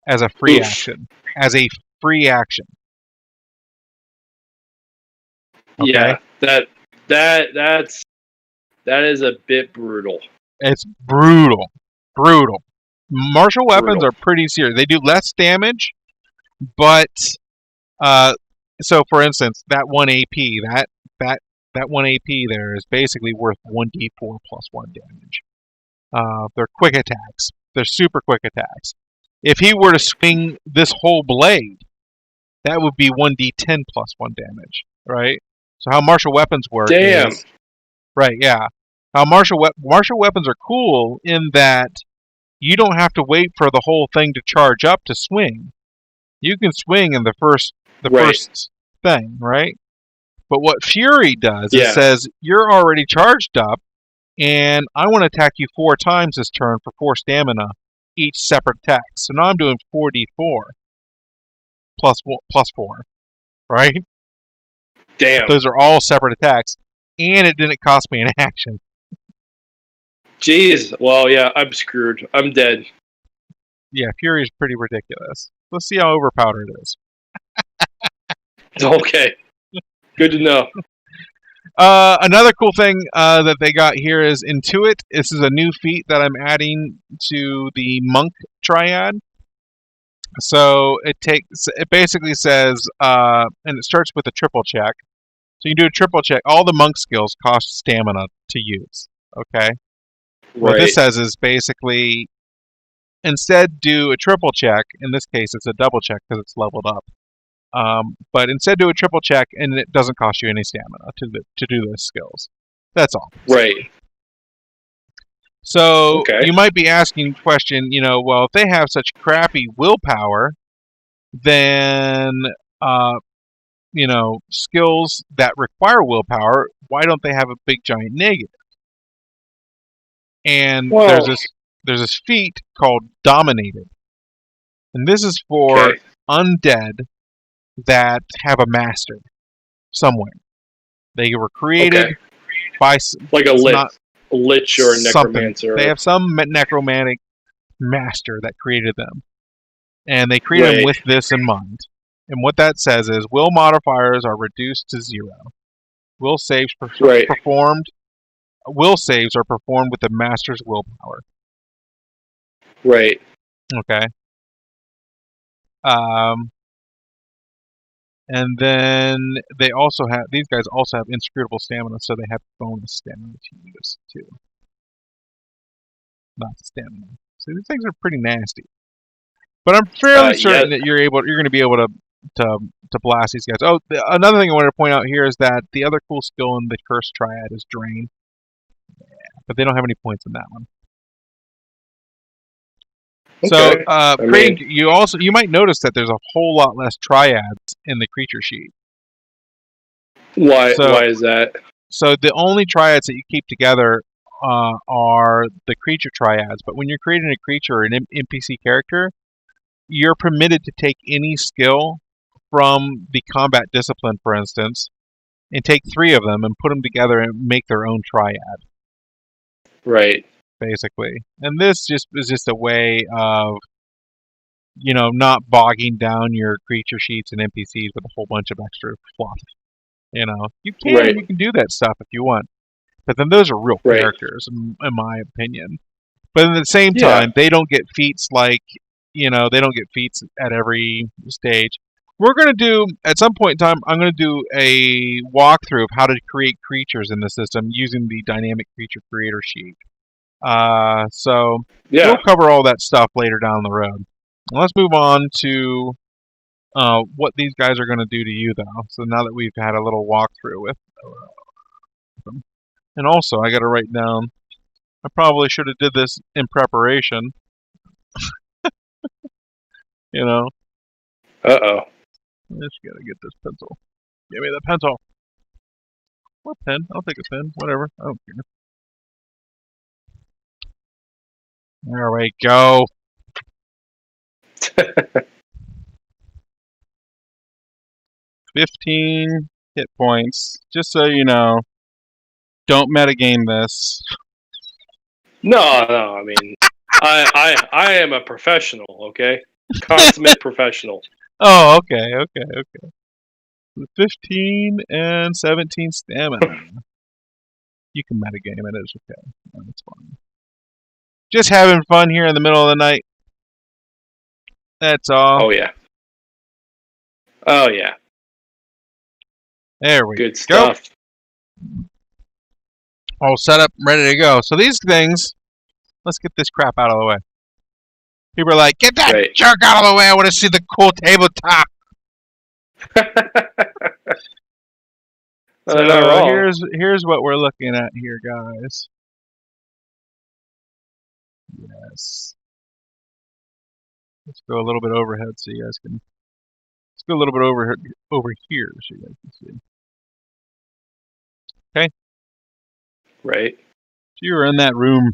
as a free oof. action. As a free action. Okay? Yeah. That is a bit brutal. It's brutal. Brutal. Martial weapons Brutal. are pretty serious. They do less damage, but so for instance, that 1 AP, that 1 AP there is basically worth 1d4 plus 1 damage. They're quick attacks. They're super quick attacks. If he were to swing this whole blade, that would be 1d10 plus 1 damage, right? So how martial weapons work Damn. is right, yeah. How martial weapons are cool in that you don't have to wait for the whole thing to charge up to swing. You can swing in the first thing, right? But what Fury does is says you're already charged up, and I want to attack you 4 times this turn for 4 stamina, each separate attack. So now I'm doing 4d4 plus 4, right? Damn. Those are all separate attacks, and it didn't cost me an action. Jeez. Well, yeah, I'm screwed. I'm dead. Yeah, Fury is pretty ridiculous. Let's see how overpowered it is. Okay. Good to know. Another cool thing that they got here is Intuit. This is a new feat that I'm adding to the Monk Triad. So it basically says, and it starts with a triple check. So you do a triple check. All the monk skills cost stamina to use. Okay. What this says is basically instead do a triple check. In this case, it's a double check because it's leveled up. But instead do a triple check, and it doesn't cost you any stamina to do those skills. That's all. Right. So Okay. you might be asking the question, well, if they have such crappy willpower, then skills that require willpower, why don't they have a big giant negative? And Well, there's this feat called Dominated, and this is for undead that have a master somewhere. They were created by like a lich or a necromancer. They have some necromantic master that created them, and they created them with this in mind. And what that says is will modifiers are reduced to 0. Will saves are performed with the master's willpower. Right. Okay. And then these guys also have inscrutable stamina, so they have bonus stamina to use too. Not stamina. So these things are pretty nasty. But I'm fairly certain that you're going to be able to blast these guys. Oh, another thing I wanted to point out here is that the other cool skill in the Cursed Triad is Drain. Yeah, but they don't have any points in that one. Okay. So, you might notice that there's a whole lot less triads in the creature sheet. Why is that? So the only triads that you keep together are the creature triads. But when you're creating a creature or an NPC character, you're permitted to take any skill from the combat discipline, for instance, and take 3 of them and put them together and make their own triad, Right. basically. And this just is just a way of, not bogging down your creature sheets and NPCs with a whole bunch of extra fluff. You Right. can do that stuff if you want, but then those are real Right. characters, in my opinion. But at the same Yeah. time, they don't get feats like, they don't get feats at every stage. We're going to do, at some point in time, I'm going to do a walkthrough of how to create creatures in the system using the dynamic creature creator sheet. So Yeah. we'll cover all that stuff later down the road. Let's move on to what these guys are going to do to you, though. So now that we've had a little walkthrough with them. And also, I got to write down, I probably should have did this in preparation. Uh-oh. I just got to get this pencil. Give me the pencil. Or pen. I'll take a pen. Whatever. I don't care. There we go. 15 hit points. Just so you know, don't metagame this. No, I mean, I am a professional, okay? Consummate professional. Oh, okay. 15 and 17 stamina. You can metagame it. It's okay. That's fine. Just having fun here in the middle of the night. That's all. Oh, yeah. Oh, yeah. There we Good go. stuff. All set up, ready to go. So these things, let's get this crap out of the way. People are like, get that Right. jerk out of the way. I want to see the cool tabletop. They're not wrong. Here's what we're looking at here, guys. Yes. Let's go a little bit overhead so you guys can. Let's go a little bit over here so you guys can see. Okay. Right. So you're in that room.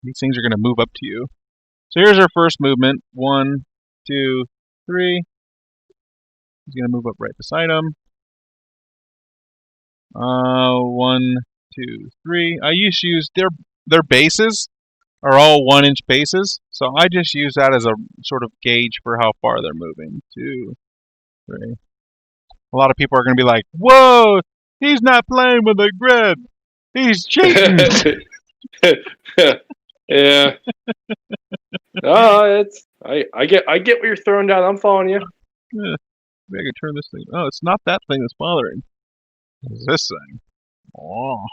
These things are going to move up to you. So here's our first movement. 1, 2, 3. He's going to move up right beside him. 1, 2, 3. I used to use their bases are all 1-inch bases, so I just use that as a sort of gauge for how far they're moving. 2, 3. A lot of people are going to be like, "Whoa, he's not playing with a grid. He's cheating." Yeah. It's I get what you're throwing down. I'm following you. Yeah, maybe I can turn this thing. Oh, it's not that thing that's bothering. It's this thing. Oh.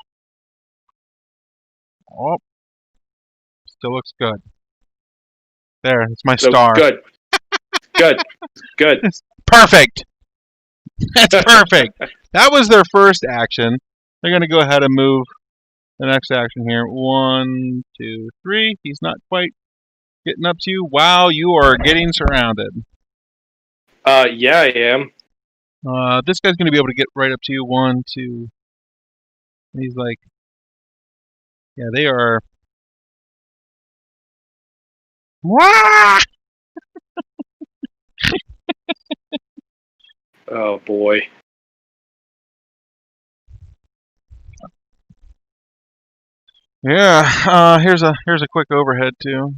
Still looks good. There, it's my star. Good. Perfect. That's perfect. That was their first action. They're going to go ahead and move the next action here. 1, 2, 3. He's not quite getting up to you. Wow, you are getting surrounded. Yeah, I am. This guy's going to be able to get right up to you. 1, 2. He's like, yeah, they are. Wah! Oh boy. Yeah. Here's a quick overhead too.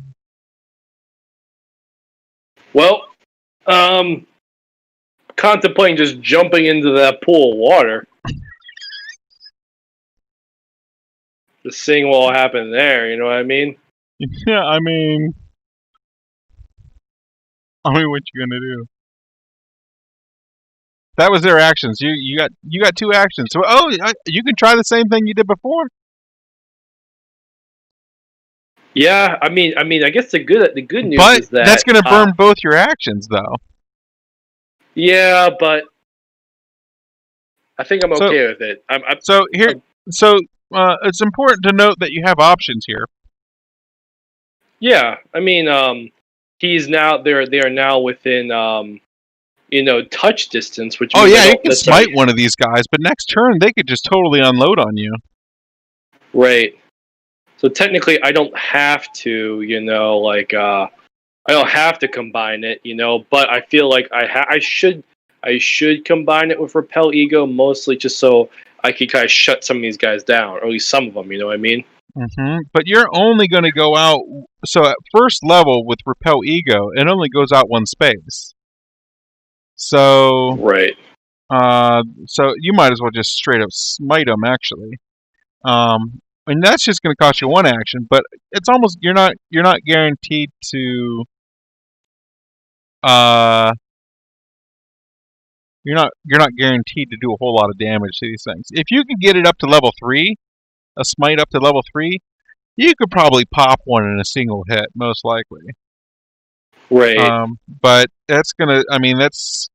Well, contemplating just jumping into that pool of water. Just seeing what will happen there, you know what I mean? Yeah, I mean, what you gonna do? That was their actions. You got 2 actions. So you can try the same thing you did before. Yeah, I mean, I guess the good news But is that that's gonna burn both your actions, though. Yeah, but I think I'm okay with it. It's important to note that you have options here. Yeah, I mean, he's now they are now within touch distance, which Oh yeah, you can smite one of these guys, but next turn they could just totally unload on you. Right. So technically, I don't have to, I don't have to combine it, but I feel like I should combine it with Repel Ego, mostly just so I can kind of shut some of these guys down, or at least some of them. You know what I mean? But you're only going to go out. So at first level with Repel Ego, it only goes out one space. So, Right. so you might as well just straight up smite them. Actually, and that's just going to cost you one action. But it's almost you're not guaranteed to. You're not guaranteed to do a whole lot of damage to these things. If you can get it up to level 3, a smite up to level 3, you could probably pop one in a single hit, most likely. Right. But that's gonna. I mean, that's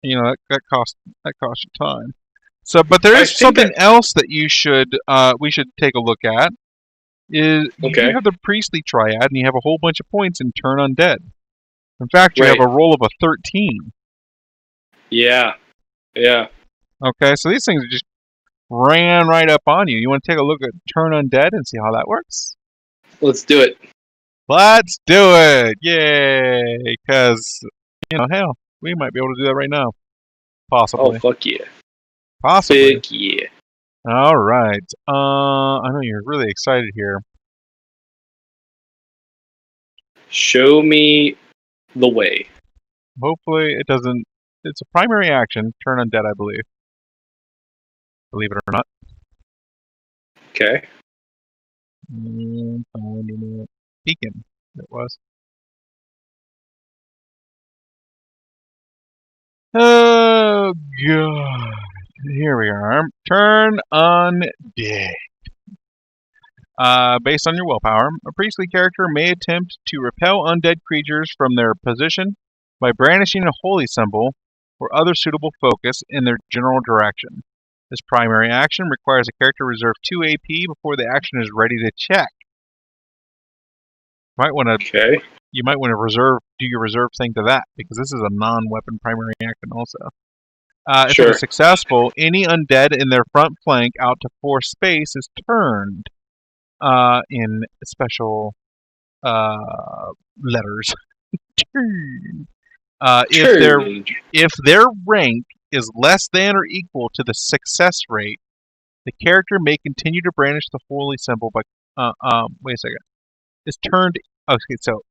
that costs you time. So, but there I is think something that. else that we should take a look at. Is you do Okay. have the priestly triad, and you have a whole bunch of points in turn undead. In fact, you have Right. a roll of a 13. Yeah. Yeah. Okay, so these things just ran right up on you. You want to take a look at turn undead and see how that works? Let's do it. Let's do it! Yay! Because hell, we might be able to do that right now. Oh, Possibly. fuck yeah. Possibly. Big yeah. All right. I know you're really excited here. Show me the way. Hopefully, it doesn't. It's a primary action. Turn undead, I believe. Believe it or not. Okay. Beacon. It was. Oh god. Here we are. Turn undead. Based on your willpower, a priestly character may attempt to repel undead creatures from their position by brandishing a holy symbol or other suitable focus in their general direction. This primary action requires a character reserve 2 AP before the action is ready to check. Okay. You might want to do your reserve thing to that, because this is a non-weapon primary action also. If it is Sure. successful, any undead in their front flank out to 4 space is turned in special letters. Turned. If their rank is less than or equal to the success rate, the character may continue to brandish the holy symbol by. Wait a second. It's turned. Okay, so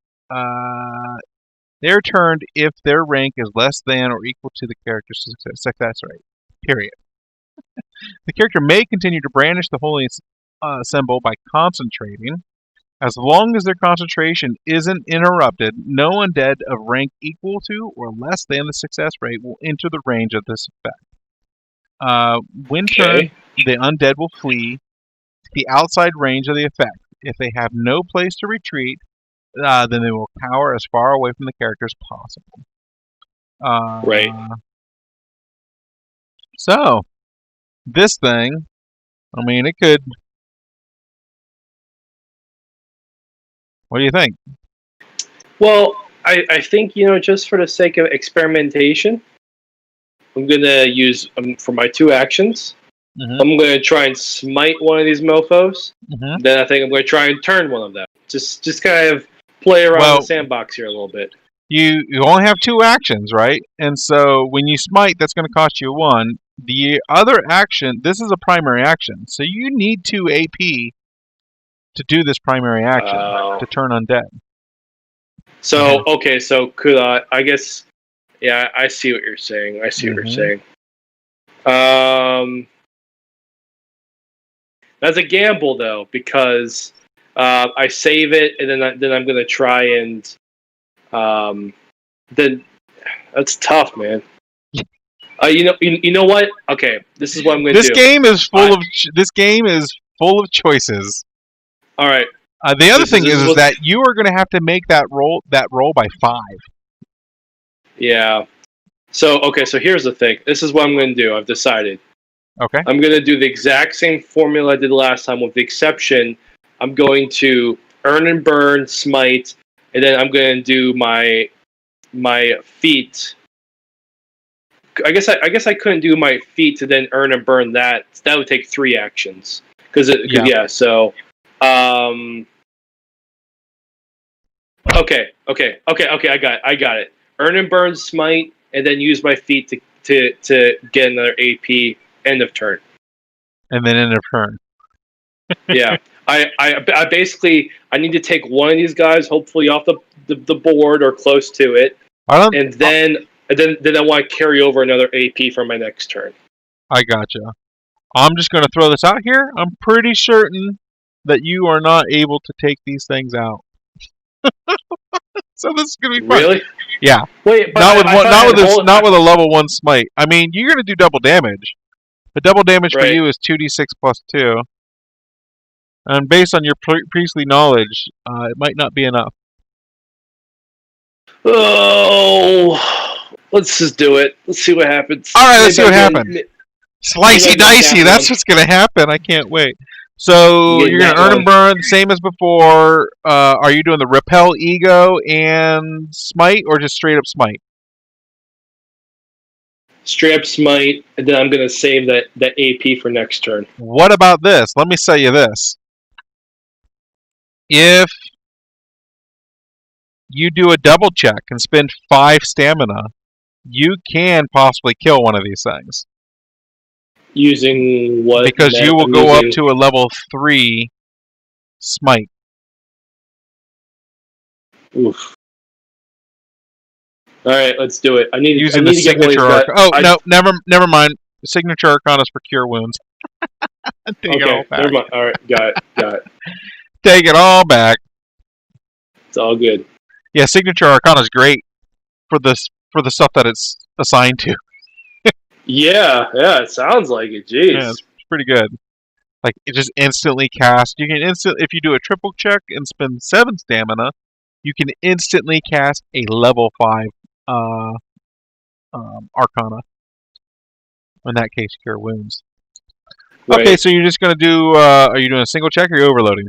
they're turned if their rank is less than or equal to the character's success rate. Period. The character may continue to brandish the holy symbol by concentrating. As long as their concentration isn't interrupted, no undead of rank equal to or less than the success rate will enter the range of this effect. When turned, Okay. the undead will flee to the outside range of the effect. If they have no place to retreat, then they will cower as far away from the character as possible. Right. So, this thing, I mean, it could. What do you think? Well, I think, just for the sake of experimentation, I'm going to use, for my 2 actions, Mm-hmm. I'm going to try and smite one of these mofos. Mm-hmm. Then I think I'm going to try and turn one of them. Just kind of play around the sandbox here a little bit. You only have 2 actions, right? And so when you smite, that's going to cost you 1. The other action, this is a primary action, so you need 2 AP to do this primary action to turn undead. So, okay, so could I guess, yeah, I see what you're saying. I see what you're saying. That's a gamble, though, because I save it, and then I'm going to try and then that's tough, man. You know what? Okay, this is what I'm going to do. This game is full of choices. All right. The other thing is that you are going to have to make that roll by 5. Yeah. So here's the thing. This is what I'm going to do. I've decided. Okay. I'm going to do the exact same formula I did last time, with the exception I'm going to earn and burn, smite, and then I'm going to do my feat. I guess I couldn't do my feat to then earn and burn that. That would take 3 actions. Yeah. So, okay. I got it. Earn and burn smite, and then use my feet to get another AP. End of turn. And then end of turn. Yeah. I basically I need to take one of these guys, hopefully off the board or close to it, and then I want to carry over another AP for my next turn. I gotcha. I'm just going to throw this out here. I'm pretty certain that you are not able to take these things out. So this is going to be fun. Really? Yeah. Wait, but not with a level 1 smite. I mean, you're going to do double damage. The double damage for you is 2d6 plus 2. And based on your priestly knowledge, it might not be enough. Oh, let's just do it. Let's see what happens. All right, let's see what happens. Slicey dicey. That's what's going to happen. I can't wait. So you're going to earn and burn, same as before. Are you doing the repel, ego, and smite, or just straight up smite? Straight up smite, and then I'm going to save that AP for next turn. What about this? Let me say you this. If you do a double check and spend 5 stamina, you can possibly kill one of these things. Using what? Because you will go up to a level 3 smite. Oof. All right, let's do it. I need using the signature arcana. Oh, no, never mind. The signature arcana is for cure wounds. Take it all back. Never mind. All right, got it. Take it all back. It's all good. Yeah, signature arcana is great for the stuff that it's assigned to. Yeah, it sounds like it. Jeez. Yeah, it's pretty good. Like, it just instantly cast. You can if you do a triple check and spend 7 stamina, you can instantly cast a level 5 arcana. In that case, cure wounds. Right. Okay, so you're just gonna do. Are you doing a single check or are you overloading?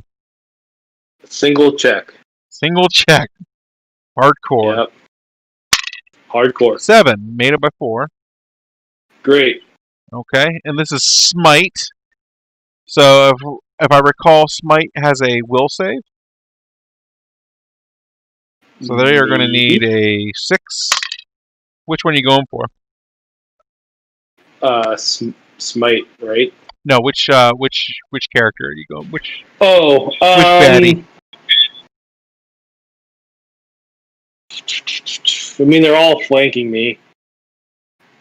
Single check. Single check. Hardcore. Yep. Hardcore. 7. Made it by 4. Great. Okay, and this is smite. So if I recall, smite has a will save. So they are going to need a 6. Which one are you going for? Smite, right? No, which character are you going? Which baddie? I mean, they're all flanking me.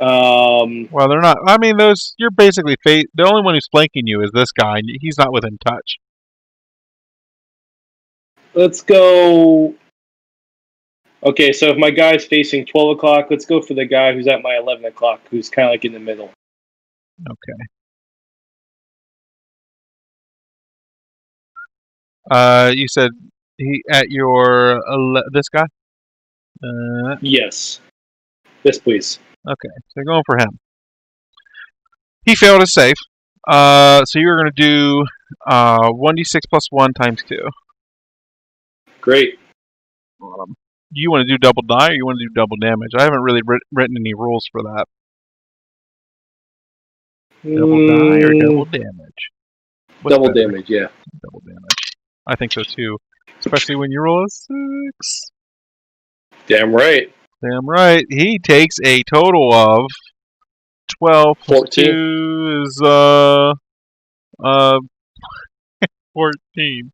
Well, they're not. I mean, you're basically the only one who's flanking you is this guy. And he's not within touch. Let's go. Okay, so if my guy's facing 12 o'clock, let's go for the guy who's at my 11 o'clock, who's kind of like in the middle. Okay. You said he at your this guy? Yes. Yes, please. Okay, so you're going for him. He failed his save. So you're going to do 1d6 plus 1 times 2. Great. Do you want to do double die or you want to do double damage? I haven't really written any rules for that. Double die or double damage? Double damage, yeah. Double damage. I think so too. Especially when you roll a 6. Damn right. Damn right. He takes a total of 12 plus 14. 2 is 14.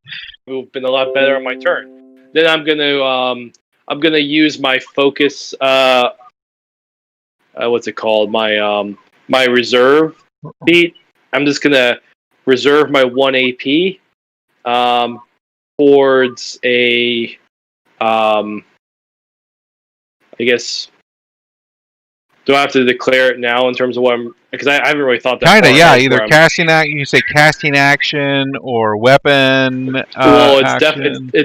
We've been a lot better on my turn. Then I'm gonna use my focus. What's it called? My reserve feat. I'm just gonna reserve my 1 AP towards a I guess. Do I have to declare it now in terms of what I'm? Because I haven't really thought that. Kinda, yeah. Either casting action, you say casting action or weapon. Well, it's definitely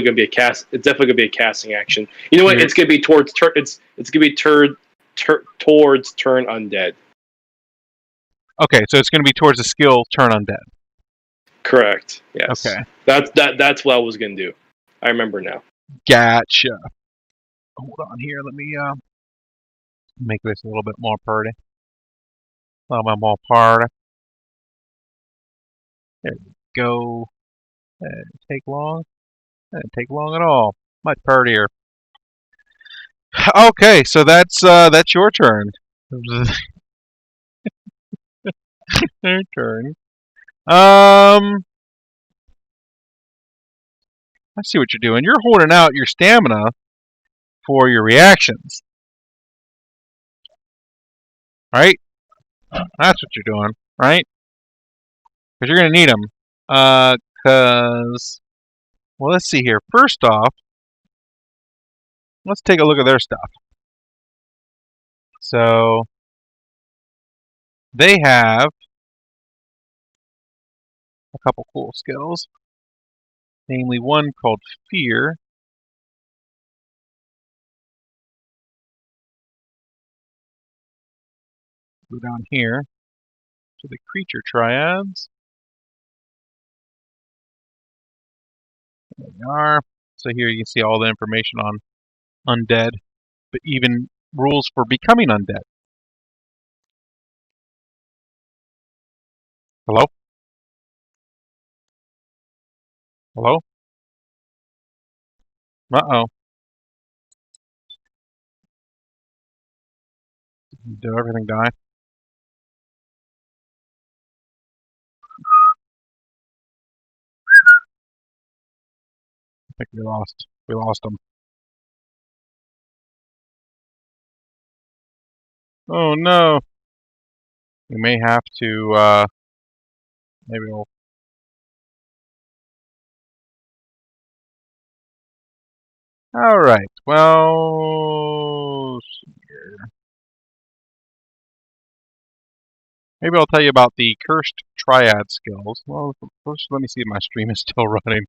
gonna be a cast. It's definitely gonna be a casting action. You know what? It's gonna be towards turn. It's gonna be towards turn undead. Okay, so it's gonna be towards the skill turn undead. Correct. Yes. Okay. That's what I was gonna do. I remember now. Gotcha. Hold on here. Let me make this a little bit more pretty. A little bit more party. There we go. That didn't take long. That didn't take long at all. Much prettier. Okay, so that's your turn. Your turn. I see what you're doing. You're holding out your stamina for your reactions, right? That's what you're doing, right? Because you're gonna need them. Cause well, let's see here. First off, let's take a look at their stuff. So they have a couple cool skills, namely one called Fear. Go down here to the creature triads. There they are. So here you can see all the information on undead, but even rules for becoming undead. Hello? Hello? Uh-oh. Did everything die? I think we lost. We lost them. Oh no. We may have to, maybe we'll... Alright, well... Maybe I'll tell you about the Cursed Triad skills. Well, first let me see if my stream is still running.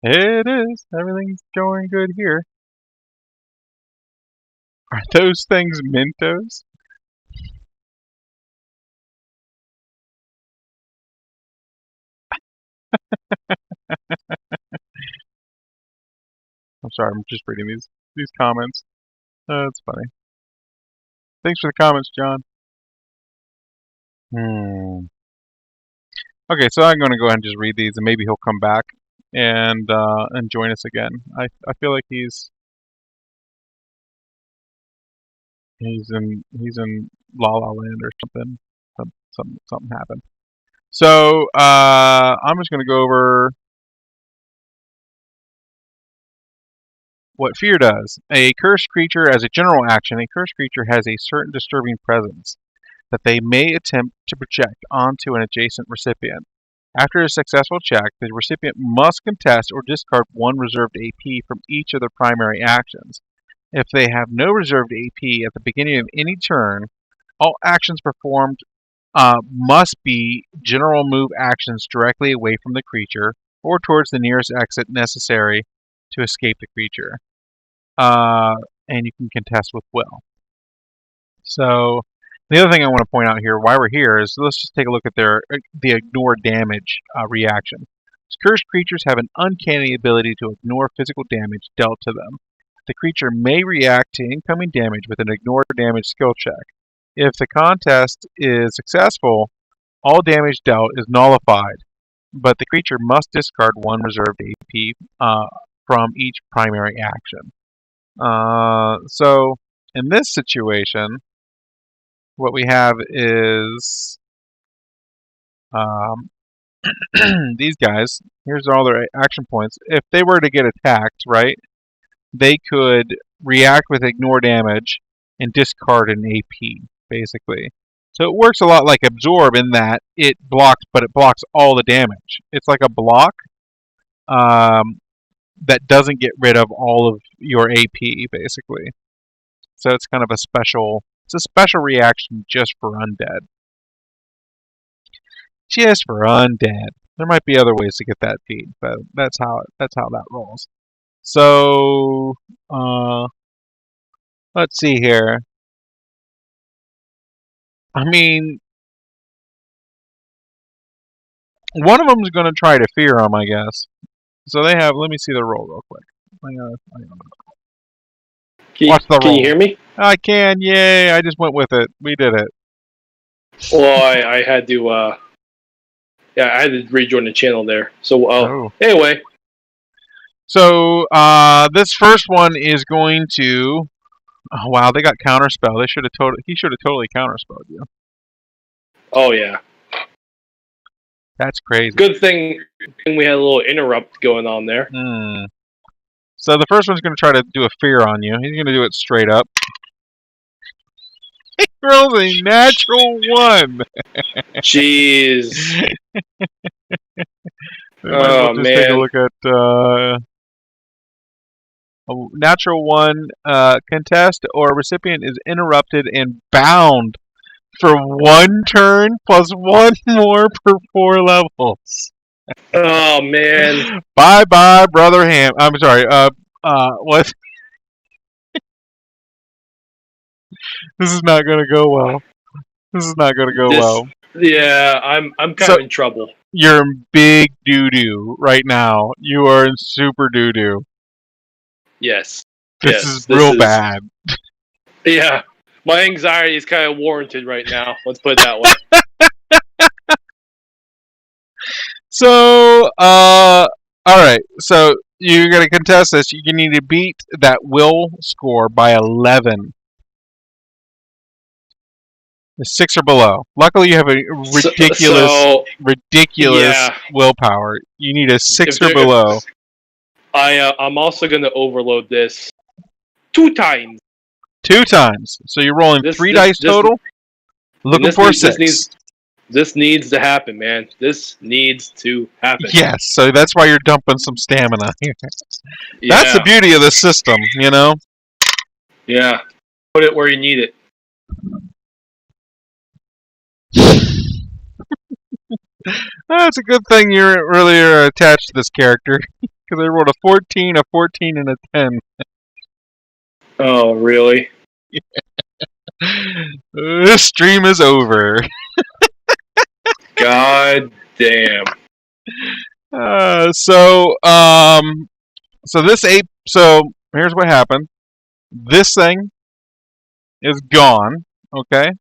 It is. Everything's going good here. Are those things Mentos? I'm sorry, I'm just reading these comments. That's funny. Thanks for the comments, John. Okay, so I'm going to go ahead and just read these, and maybe he'll come back and join us again. I feel like he's in La La Land or something. Something happened. So I'm just going to go over what fear does. A cursed creature, as a general action, a cursed creature has a certain disturbing presence that they may attempt to project onto an adjacent recipient. After a successful check, the recipient must contest or discard one reserved AP from each of their primary actions. If they have no reserved AP at the beginning of any turn, all actions performed must be general move actions directly away from the creature or towards the nearest exit necessary to escape the creature. And you can contest with will. So the other thing I want to point out here, why we're here, is let's just take a look at the ignore damage reaction. Cursed creatures have an uncanny ability to ignore physical damage dealt to them. The creature may react to incoming damage with an ignore damage skill check. If the contest is successful, all damage dealt is nullified, but the creature must discard one reserved AP from each primary action. So in this situation, what we have is these guys. Here's all their action points. If they were to get attacked, right, they could react with ignore damage and discard an AP, basically. So it works a lot like absorb in that it blocks, but it blocks all the damage. It's like a block that doesn't get rid of all of your AP, basically. So it's kind of it's a special reaction just for undead. Just for undead. There might be other ways to get that feed, but that's how that rolls. So let's see here. I mean, one of them is going to try to fear them, I guess. So they have. Let me see the roll real quick. Watch the roll. Can you hear me? I can. Yay! I just went with it. We did it. Well, I had to. Yeah, I had to rejoin the channel there. So, Oh. anyway. So this first one is going to. Oh wow, they got counterspell. They should have He should have totally counterspelled you. Oh yeah. That's crazy. Good thing we had a little interrupt going on there. So the first one's going to try to do a fear on you. He's going to do it straight up. He rolls a natural 1. Jeez. We might as well just take a man. look at a natural 1 contest or recipient is interrupted and bound for 1 turn plus 1 more per 4 levels. Oh man. Bye bye, brother Ham. I'm sorry. What? This is not gonna go well. This is not gonna go well. Yeah, I'm kind of in trouble. You're in big doo doo right now. You are in super doo doo. Yes. This is real bad. Yeah. My anxiety is kind of warranted right now. Let's put it that way. So, alright. So, you're going to contest this. You need to beat that will score by 11. 6 or below. Luckily, you have a ridiculous willpower. You need a 6 or below. I'm also going to overload this 2 times. 2 times. So you're rolling 3 dice total. Looking for 6. This needs to happen, man. This needs to happen. Yes, so that's why you're dumping some stamina. That's the beauty of the system, you know? Yeah. Put it where you need it. That's a good thing you're really attached to this character. Because I rolled a 14, a 14, and a 10. Oh, really? This stream is over. God damn. So this ape. So here's what happened. This thing is gone. Okay.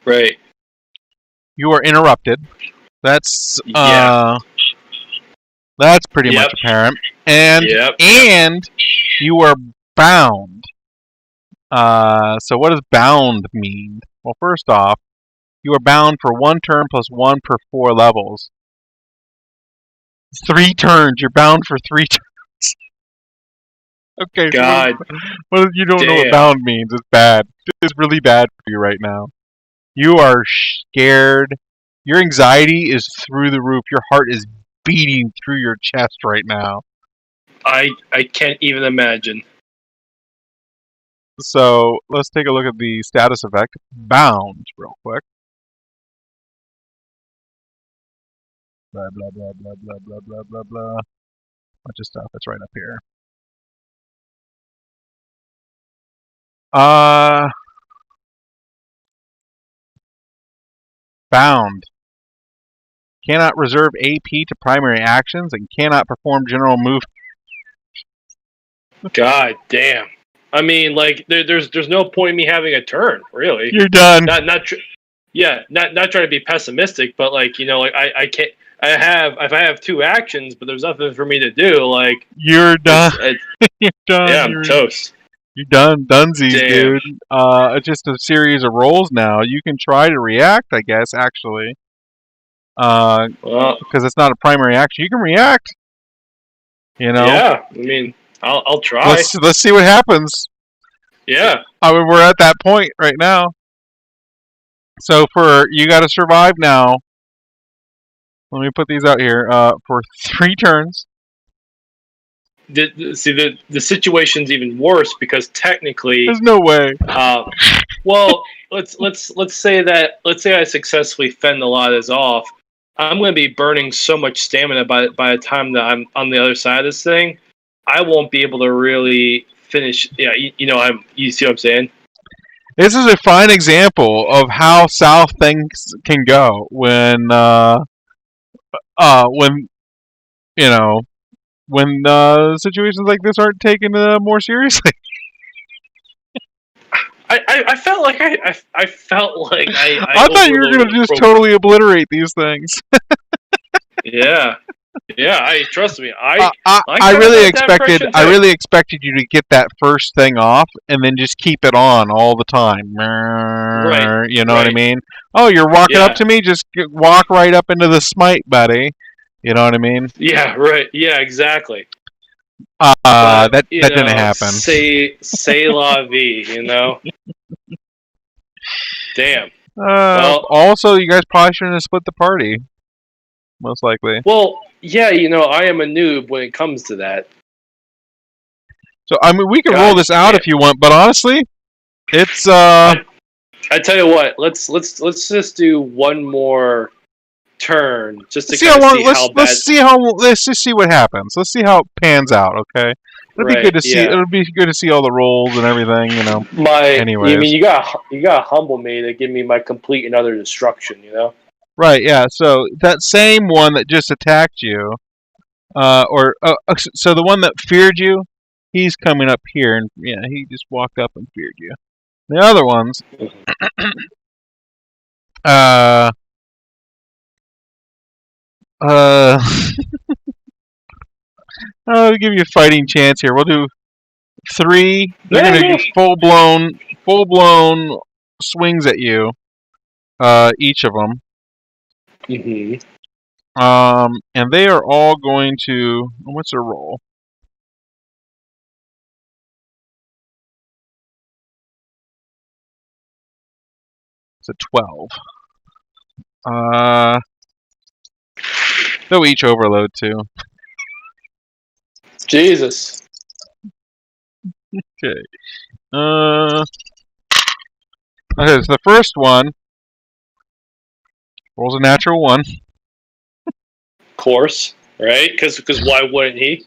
Right. You are interrupted. That's That's pretty much apparent. And you are bound. So what does bound mean? Well, first off, you are bound for 1 turn plus 1 per 4 levels. 3 turns. You're bound for 3 turns. Okay. God. Well, you don't know what bound means. It's bad. It's really bad for you right now. You are scared. Your anxiety is through the roof. Your heart is beating through your chest right now. I can't even imagine. So let's take a look at the status effect. Bound, real quick. Blah blah blah blah blah blah blah blah blah. Bunch of stuff that's right up here. Bound. Cannot reserve AP to primary actions and cannot perform general move. God damn. I mean, like, there's no point in me having a turn, really. You're done. Not trying to be pessimistic, but like, you know, like I can't. If I have 2 actions, but there's nothing for me to do, like you're done. You're done. Yeah, I'm toast. You're done. Dunsies, dude. It's just a series of rolls now. You can try to react, I guess, actually. Because it's not a primary action. You can react. You know? Yeah, I mean, I'll try. Let's see what happens. Yeah. I mean, we're at that point right now. So you got to survive now. Let me put these out here. For 3 turns. See, the situation's even worse because technically there's no way. Well, let's say I successfully fend a lot of this off. I'm going to be burning so much stamina by the time that I'm on the other side of this thing. I won't be able to really finish. Yeah, you see what I'm saying? This is a fine example of how south things can go when situations like this aren't taken more seriously. I felt like I felt like I I thought you were overloaded gonna just the totally obliterate these things. Yeah, yeah. Trust me. I, I, I I kind of really got that expected impression I too. really expected you to get that first thing off and then just keep it on all the time. Right, You know what I right. mean? Oh, you're walking up Yeah, to me, just walk right up into the smite, buddy. You know what I mean? yeah, right. Yeah, exactly. But That didn't happen. say la vie. Damn. Well, Also, you guys probably shouldn't have split the party. Most likely. yeah. I am a noob when it comes to that. So I mean, we can roll God this out damn. if you want, but honestly, it's I tell you what. Let's just do one more turn just to let's see kind how of long. see how bad. Let's just see what happens. Let's see how it pans out. Okay. It'll be good Right. to see. Yeah. It'll be good to see all the rolls and everything. You mean Anyways, you got to humble me to give me my complete and utter destruction. right? Yeah. So that same one that just attacked you, so the one that feared you, he's coming up here, and yeah, he just walked up and feared you. The other ones, uh, uh, I'll give you a fighting chance here. We'll do three. They're Yeah, gonna yeah. do full blown swings at you. Each of them. hmm And they are all going to. What's their roll? It's a 12. They'll each overload too. Jesus. Okay. Okay. So the first one rolls a natural 1, Course, right? Because why wouldn't he?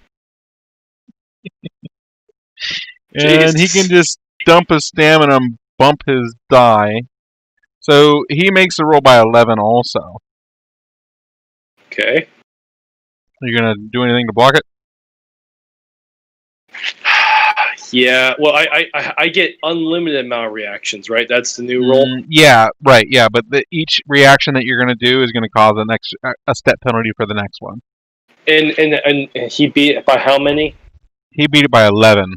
and he can Jesus. just dump his stamina and bump his die. So he makes the roll by 11 also. Okay. Are you gonna do anything to block it? Yeah. Well, I get unlimited amount of reactions, right? That's the new roll. Yeah, right. Yeah, but each reaction that you're gonna do is gonna cause a step penalty for the next one. And he beat it by how many? He beat it by 11.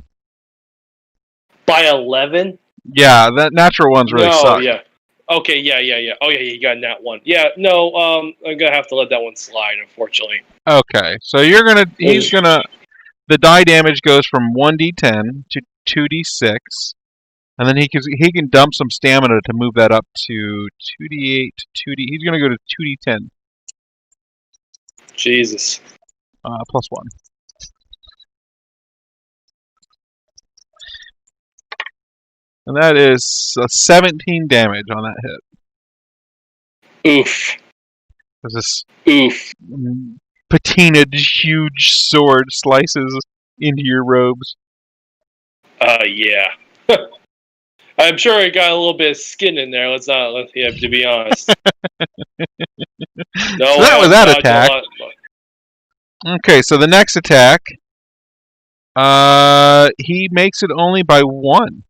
By 11? Yeah, that natural ones really No. suck. Yeah. Okay. Yeah. Yeah. Yeah. Oh yeah. You got that one. Yeah. No. I'm gonna have to let that one slide, unfortunately. Okay, so the die damage goes from 1d10 to 2d6, and then he can dump some stamina to move that up to 2d8 to 2d. He's gonna go to 2d10 Jesus. plus 1. And that is 17 damage on that hit. Oof. As this Oof. patinaed huge sword slices into your robes. Yeah. I'm sure it got a little bit of skin in there. Let's to be honest. No, So that was that attack. No. Okay, so the next attack, he makes it only by 1.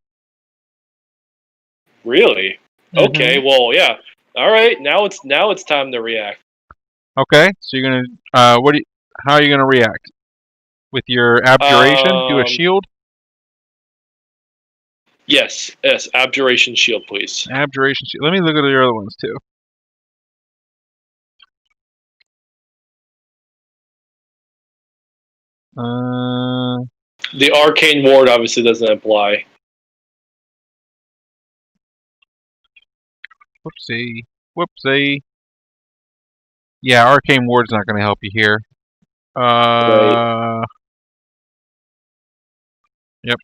Really? Okay. Well, yeah. All right. Now it's time to react. Okay, so you're gonna how are you gonna react? With your abjuration, do a shield. Yes. Abjuration shield, please. Abjuration shield. Let me look at your other ones too. The arcane ward obviously doesn't apply. Whoopsie. Yeah, arcane ward's not gonna help you here. Right. Yep.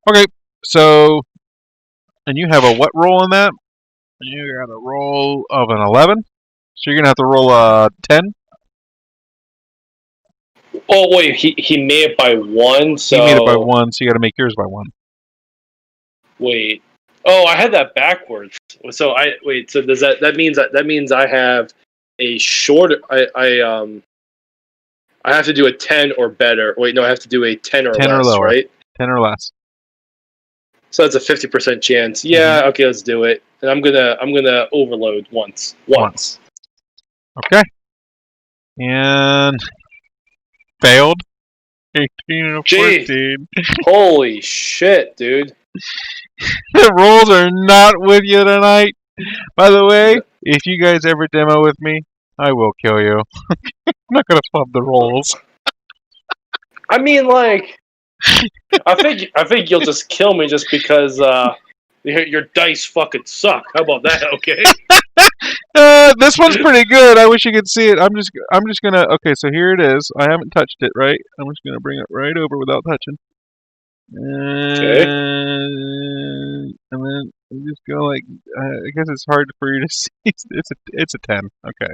Okay, so and you have a what roll in that? You got a roll of an 11. So you're gonna have to roll a 10. Oh wait, he made it by 1. So He made it by 1, so you got to make yours by 1. wait. Oh, I had that backwards. So I wait. So does that means I have a shorter. I have to do a 10 or better. Wait, no, I have to do a 10 or 10 or less, lower. right? 10 or less. So that's a 50% chance. Yeah, okay, let's do it. And I'm gonna overload once. Okay. And failed. 18 and a Jeez. 14. Holy shit, dude. The rolls are not with you tonight. By the way, if you guys ever demo with me, I will kill you. I'm not gonna pump the rolls. I mean, like, I think you'll just kill me just because your dice fucking suck. How about that? Okay. This one's pretty good. I wish you could see it. I'm just gonna. Okay, so here it is. I haven't touched it, right? I'm just gonna bring it right over without touching. Okay. And then I'm just go like. I guess it's hard for you to see. It's a 10. Okay.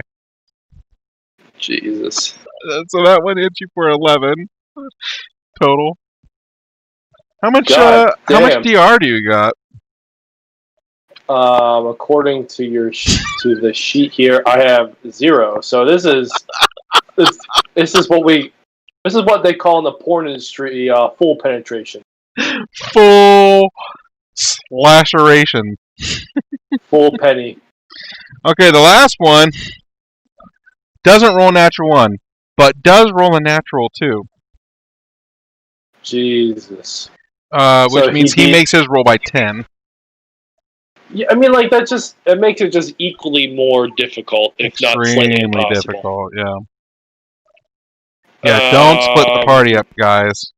Jesus. So that one hits you for 11 total. How much? God How much damn. DR do you got? According to to the sheet here, I have 0. So this is what they call in the porn industry full penetration. Full laceration. Full penny. Okay, the last one doesn't roll a natural 1, but does roll a natural 2. Jesus. Which means he makes his roll by 10. Yeah, I mean, like, it makes it just equally more difficult, if not slightly Extremely impossible. difficult, yeah. Yeah, don't split the party up, guys.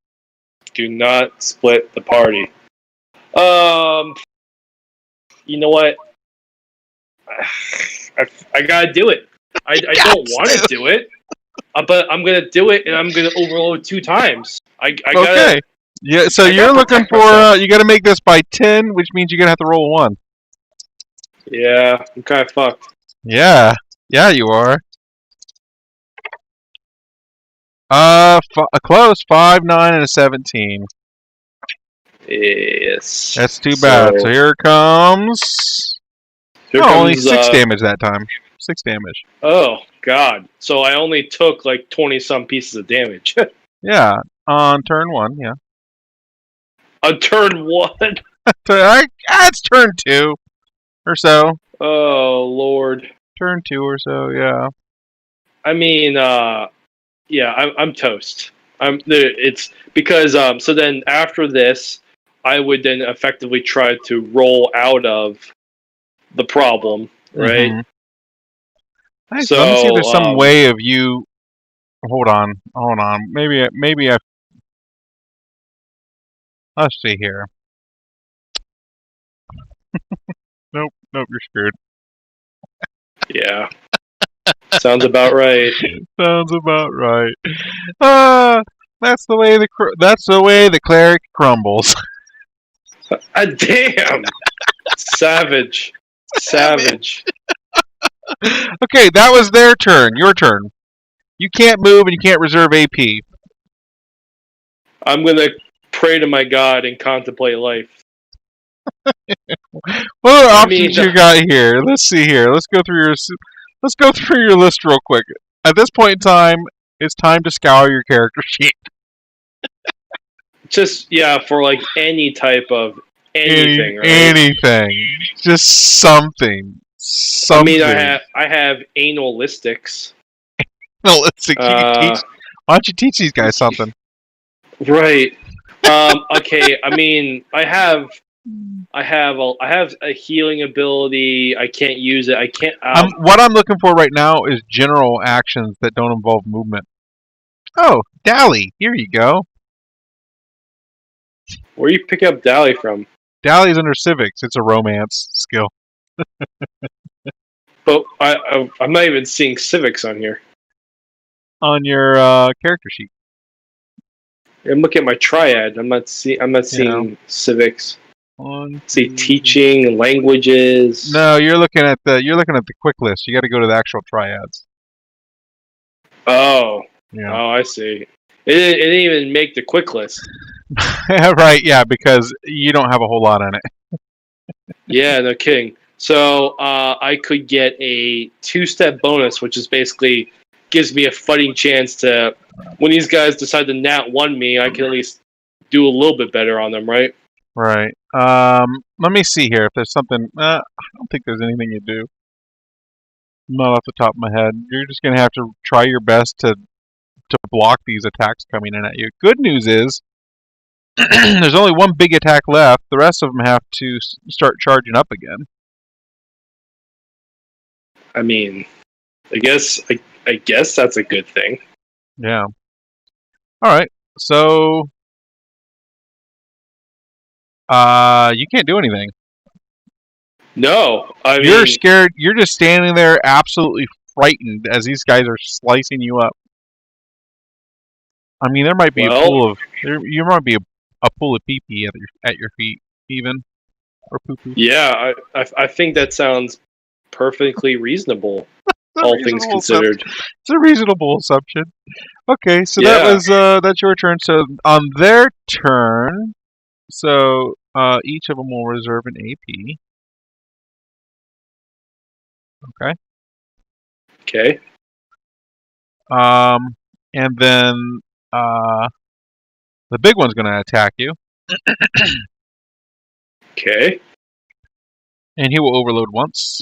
Do not split the party. You know what? I gotta do it. I don't want to do it, but I'm gonna do it, and I'm gonna overload 2 times. I gotta. Okay. Yeah. So you're looking for. You got to make this by 10, which means you're gonna have to roll a 1. Yeah, I'm kind of fucked. Yeah. Yeah, you are. Close. 5, 9, and a 17. Yes. That's too bad. So here comes. Only 6 damage that time. 6 damage. Oh God! So I only took like 20-some pieces of damage. Yeah, on turn 1. Yeah. On turn 1. It's turn 2 or so. Oh Lord. Turn 2 or so. Yeah. I mean, yeah, I'm toast. It's because so then after this, I would then effectively try to roll out of the problem, right? Mm-hmm. Nice. So Let me see if there's some way of you. Hold on. Maybe I. Let's see here. Nope, you're screwed. Yeah. Sounds about right. Sounds about right. That's the way the cleric crumbles. Damn. Savage. Okay, that was their turn. Your turn. You can't move and you can't reserve AP. I'm gonna pray to my God and contemplate life. What other options you got here? Let's see here. Let's go through your list real quick. At this point in time, it's time to scour your character sheet. Just for like any type of anything, right? Anything. Just something. I mean, I have analistics. Analistics. Why don't you teach these guys something? Right. Okay. I mean, I have a healing ability. I can't use it. I can't. What I'm looking for right now is general actions that don't involve movement. Oh, Dally. Here you go. Where are you picking up Dally from? Dally's under civics. It's a romance skill. But I'm not even seeing civics on here. On your character sheet. I'm looking at my triad. I'm not seeing civics. See teaching, languages. No, you're looking at the quick list. You got to go to the actual triads. Oh. Yeah. Oh, I see. It didn't even make the quick list. Right, yeah, because you don't have a whole lot in it. Yeah, no kidding. So I could get a 2-step bonus, which is basically gives me a fighting chance to, when these guys decide to nat 1 me, I can at least do a little bit better on them, right? Right. Let me see here if there's something. I don't think there's anything you do. Not off the top of my head. You're just gonna have to try your best to block these attacks coming in at you. Good news is there's only one big attack left. The rest of them have to start charging up again. I mean, I guess that's a good thing. Yeah. All right. So you can't do anything. No, I mean, You're scared. You're just standing there, absolutely frightened, as these guys are slicing you up. I mean, there might be a well, pool of you might be a pool of pee pee at your feet, even or poo poo. yeah, I think that sounds perfectly reasonable, It's a all things reasonable considered. It's a reasonable assumption. Okay, so that Yeah. was that's your turn. So on their turn, so each of them will reserve an AP. Okay. Okay. And then the big one's going to attack you, Okay. and he will overload once,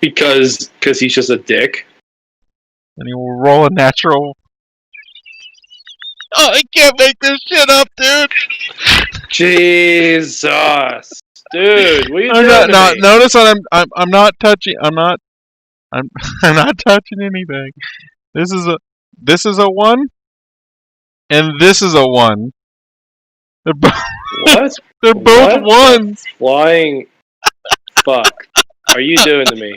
Because he's just a dick. and he will roll a natural. Oh, I can't make this shit up, dude. Jesus, dude, what are you I'm doing not. to me? Notice that I'm not touching. I'm I'm not touching anything. This is a one, and this is a one. They're both What? they're both What ones. the flying fuck are you doing to me?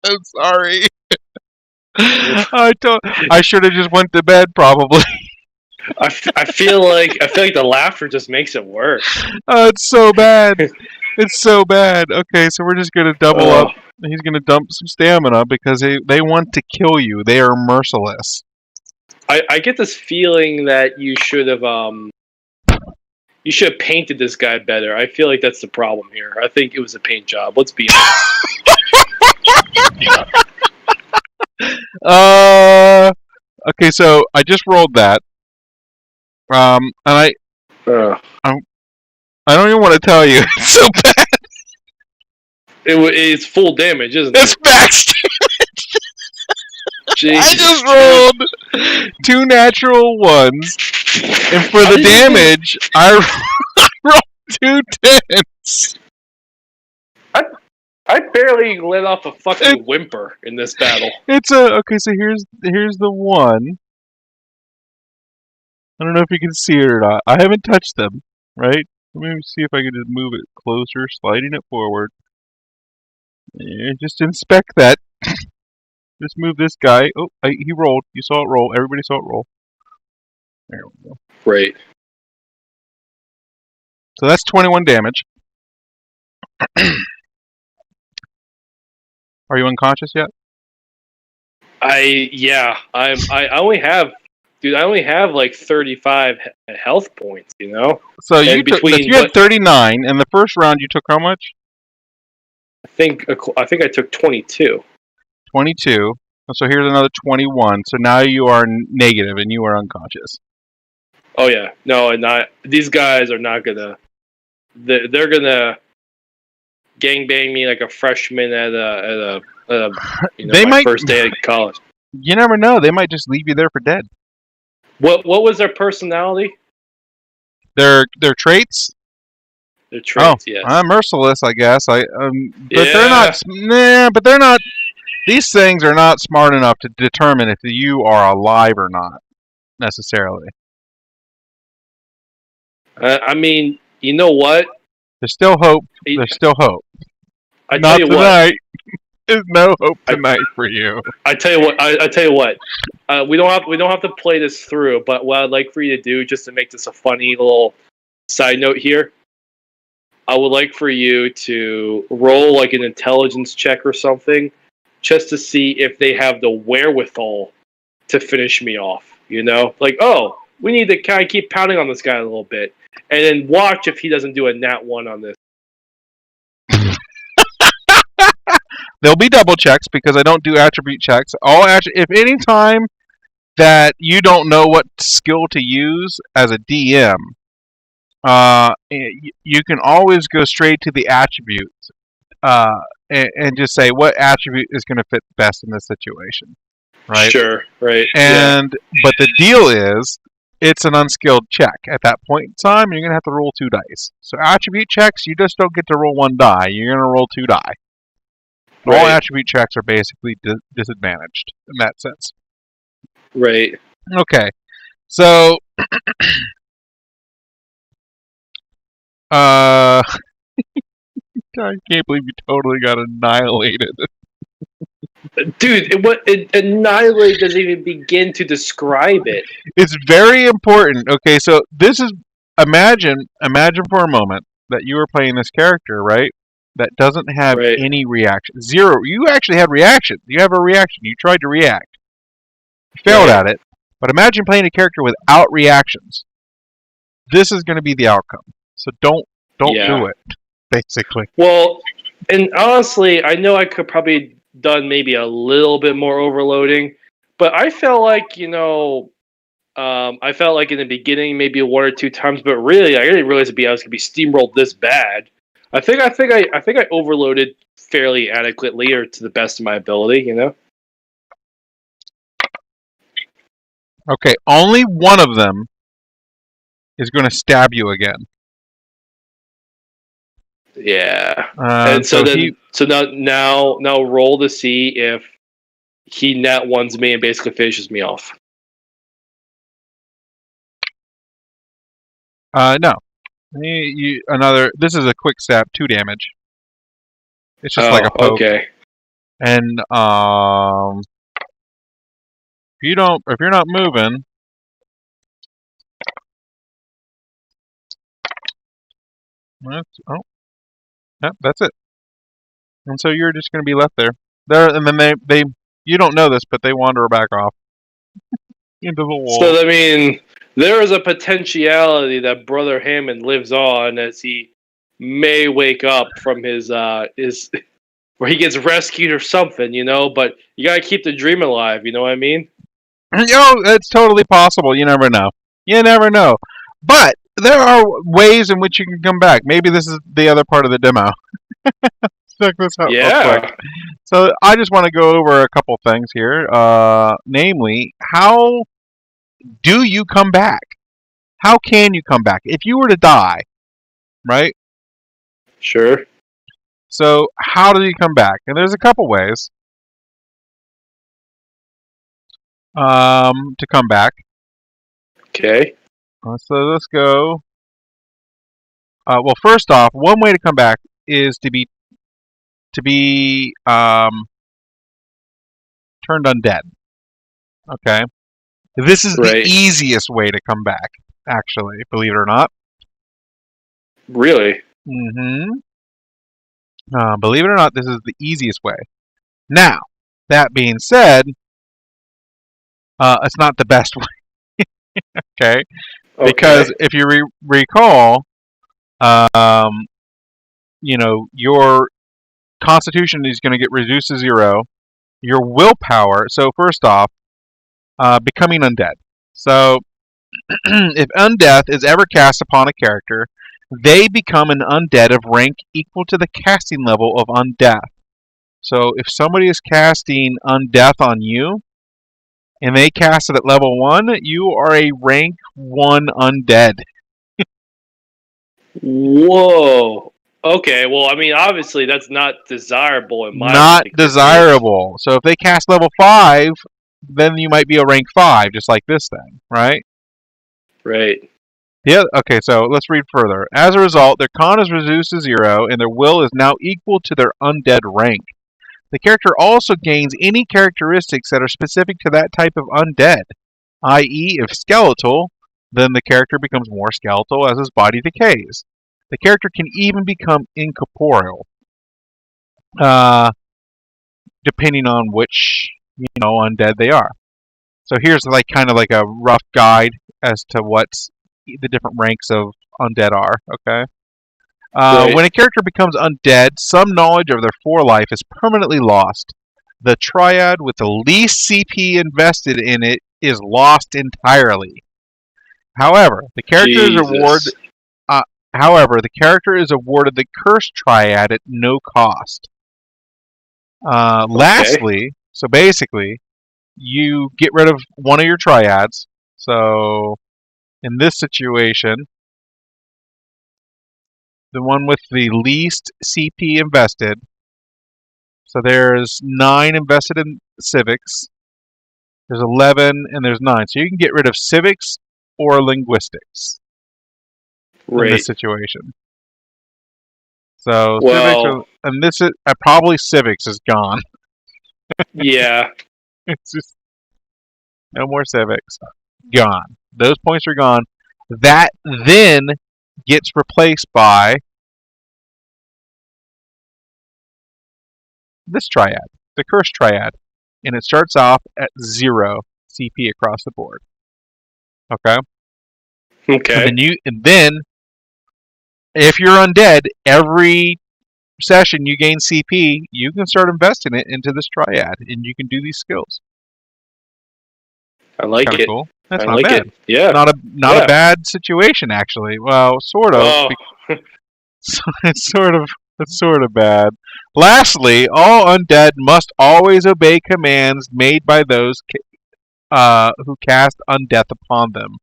I'm sorry. I should have just went to bed probably. I feel like the laughter just makes it worse. It's so bad. It's so bad. Okay, so we're just gonna double up. He's gonna dump some stamina because they want to kill you. They are merciless. I get this feeling that you should have painted this guy better. I feel like that's the problem here. I think it was a paint job. Let's be honest. Okay, so I just rolled that. And I don't even want to tell you. It's so bad. It's full damage, isn't it? It's max damage. I just rolled 2 natural ones, and for the damage, I rolled 2 10s. I barely let off a fucking whimper in this battle. It's okay. So here's the one. I don't know if you can see it or not. I haven't touched them. Right? Let me see if I can just move it closer, sliding it forward. Just inspect that. Just move this guy. Oh, he rolled. You saw it roll. Everybody saw it roll. There we go. Great. So that's 21 damage. Are you unconscious yet? I only have like 35 health points, you know? So you had 39, and the first round you took how much? I think I took 22. 22. So here's another 21. So now you are negative, and you are unconscious. Oh yeah, no, and these guys are not gonna. They're gonna gangbang me like a freshman at a first day at college. You never know. They might just leave you there for dead. What was their personality? Their traits? Their traits, yes. I'm merciless, I guess. But yeah. they're not. Nah, but they're not. These things are not smart enough to determine if you are alive or not, necessarily. I mean, you know what? There's still hope. There's still hope. I not tell you tonight. what. There's no hope tonight for you. I tell you what. I tell you what. We don't have to play this through. But what I'd like for you to do, just to make this a funny little side note here, I would like for you to roll like an intelligence check or something, just to see if they have the wherewithal to finish me off. You know, like, oh, we need to kind of keep pounding on this guy a little bit, and then watch if he doesn't do a nat 1 on this. There'll be double checks because I don't do attribute checks. If any time that you don't know what skill to use as a DM, you can always go straight to the attributes and just say what attribute is going to fit best in this situation, right? Sure. Right. Yeah. And but the deal is, it's an unskilled check. At that point in time, you're going to have to roll 2 dice. So attribute checks, you just don't get to roll 1 die. You're going to roll 2 die. All Right. attribute checks are basically disadvantaged in that sense. Right. Okay, so I can't believe you totally got annihilated. Dude, annihilate doesn't even begin to describe it. It's very important. Okay, so this is imagine for a moment that you were playing this character, right? That doesn't have Right. any reaction. Zero. You actually had reaction. You have a reaction. You tried to react. You failed Right. at it. But imagine playing a character without reactions. This is going to be the outcome. So don't Yeah. do it. Basically. Well, and honestly, I know I could probably done maybe a little bit more overloading, but I felt like I felt like in the beginning maybe 1 or 2 times, but really I didn't realize I was gonna be steamrolled this bad. I think I overloaded fairly adequately or to the best of my ability. Okay, only one of them is going to stab you again. Yeah. And so now roll to see if he net ones me and basically finishes me off. No. This is a quick stab, 2 damage. It's just like a poke. Okay. And if you're not moving, that's it. And so you're just going to be left there. And then they you don't know this, but they wander back off into the wall. So I mean, there is a potentiality that Brother Hammond lives on as he may wake up from his where he gets rescued or something, but you gotta keep the dream alive, you know what I mean? It's totally possible. You never know. You never know. But there are ways in which you can come back. Maybe this is the other part of the demo. Check this out real quick. So I just want to go over a couple things here. Namely, how do you come back? How can you come back? If you were to die, right? Sure. So how do you come back? And there's a couple ways to come back. Okay. So let's go. Well, first off, one way to come back is to be turned undead. Okay. This is the easiest way to come back, actually, believe it or not. Really? Mm-hmm. Believe it or not, this is the easiest way. Now, that being said, it's not the best way. Okay? Because if you recall, your constitution is going to get reduced to 0. Your willpower. So first off, becoming undead. So if undeath is ever cast upon a character, they become an undead of rank equal to the casting level of undeath. So if somebody is casting undeath on you, and they cast it at level 1, you are a rank 1 undead. Whoa. Okay, well, I mean, obviously that's not desirable in my Not desirable. So if they cast level 5, then you might be a rank 5, just like this thing, right? Right. Yeah. Okay, so let's read further. As a result, their con is reduced to 0, and their will is now equal to their undead rank. The character also gains any characteristics that are specific to that type of undead, i.e., if skeletal, then the character becomes more skeletal as his body decays. The character can even become incorporeal, depending on which undead they are. So here's kind of like a rough guide as to what the different ranks of undead are. Okay. When a character becomes undead, some knowledge of their forelife is permanently lost. The triad with the least CP invested in it is lost entirely. However, the character is rewarded. However, the character is awarded the Curse Triad at no cost. Okay. Lastly, so basically, you get rid of one of your triads. So in this situation, the one with the least CP invested. So there's 9 invested in civics. There's 11 and there's 9. So you can get rid of civics or linguistics in this Right. situation. So civics are, Well, and this is probably civics is gone. yeah. It's just no more civics. Gone. Those points are gone. That then gets replaced by this triad, the curse triad, and it starts off at 0 CP across the board. Okay, Okay. and then if you're undead, every session you gain CP, you can start investing it into this triad, and you can do these skills. I like Kind of it. cool. That's I not like bad. it. Yeah. Not a Yeah. bad situation actually. Well, sort of. Oh, It's sort of bad. Lastly, all undead must always obey commands made by those who cast undeath upon them.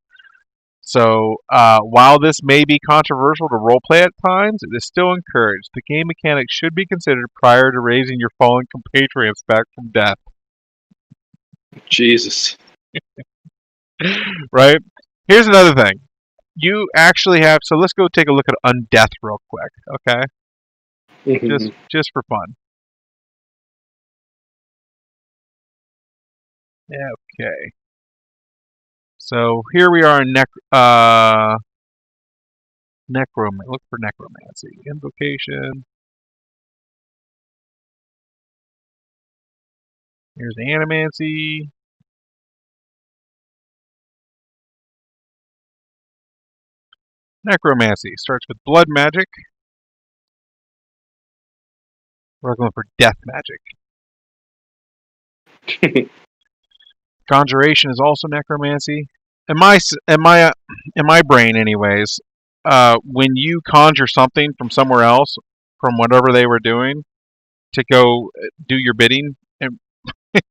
So, while this may be controversial to roleplay at times, it is still encouraged. The game mechanics should be considered prior to raising your fallen compatriots back from death. Jesus. Right? Here's another thing. You actually have. So let's go take a look at undeath real quick. Okay, Mhm. just for fun. Okay. So here we are in necromancy. Look for necromancy. Invocation. Here's animancy. Necromancy starts with blood magic. We're going for death magic. Conjuration is also necromancy. In my brain, anyways, when you conjure something from somewhere else, from whatever they were doing, to go do your bidding, and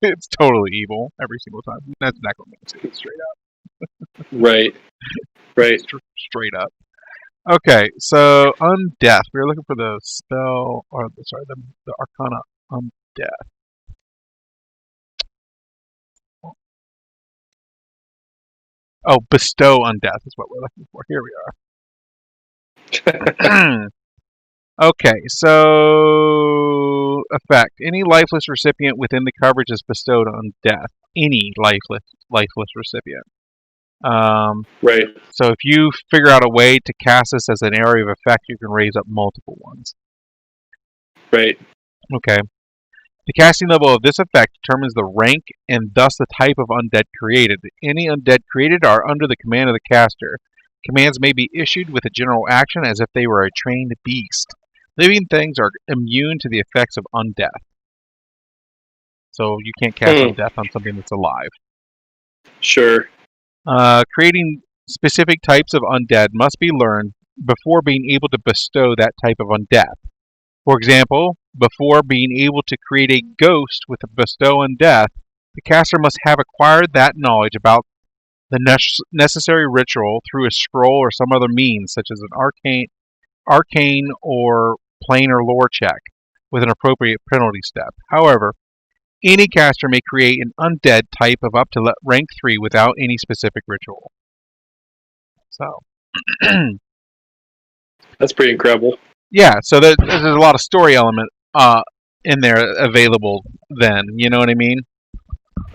it's totally evil every single time. That's necromancy, straight Right. Right. straight up. Okay, so undeath. We're looking for the spell, or sorry, the arcana undeath. Oh, bestow undeath is what we're looking for. Here we are. Okay, so effect. Any lifeless recipient within the coverage is bestowed on death. Any lifeless recipient. Right. So if you figure out a way to cast this as an area of effect, you can raise up multiple ones. Right. Okay. The casting level of this effect determines the rank and thus the type of undead created. Any undead created are under the command of the caster. Commands may be issued with a general action as if they were a trained beast. Living things are immune to the effects of undeath. So you can't cast undeath on something that's alive. Sure. Creating specific types of undead must be learned before being able to bestow that type of undeath. For example, before being able to create a ghost with a bestow on death, the caster must have acquired that knowledge about the necessary ritual through a scroll or some other means, such as an arcane or planar lore check, with an appropriate penalty step. However, any caster may create an undead type of up to rank 3 without any specific ritual. So, That's pretty incredible. yeah, so there's a lot of story element in there available then, you know what I mean?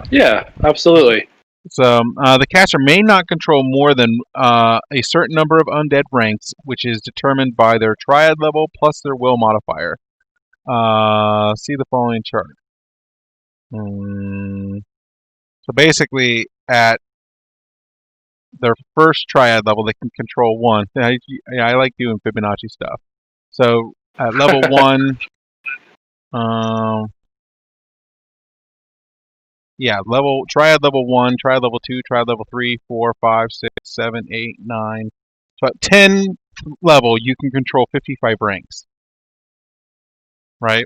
Yeah, absolutely. So the caster may not control more than a certain number of undead ranks, which is determined by their triad level plus their will modifier. See the following chart. So basically, at their first triad level, they can control 1. I like doing Fibonacci stuff. So at level 1, yeah, triad level 1, triad level 2, triad level 3, 4, 5, 6, 7, 8, 9. So at 10 level, you can control 55 ranks, right?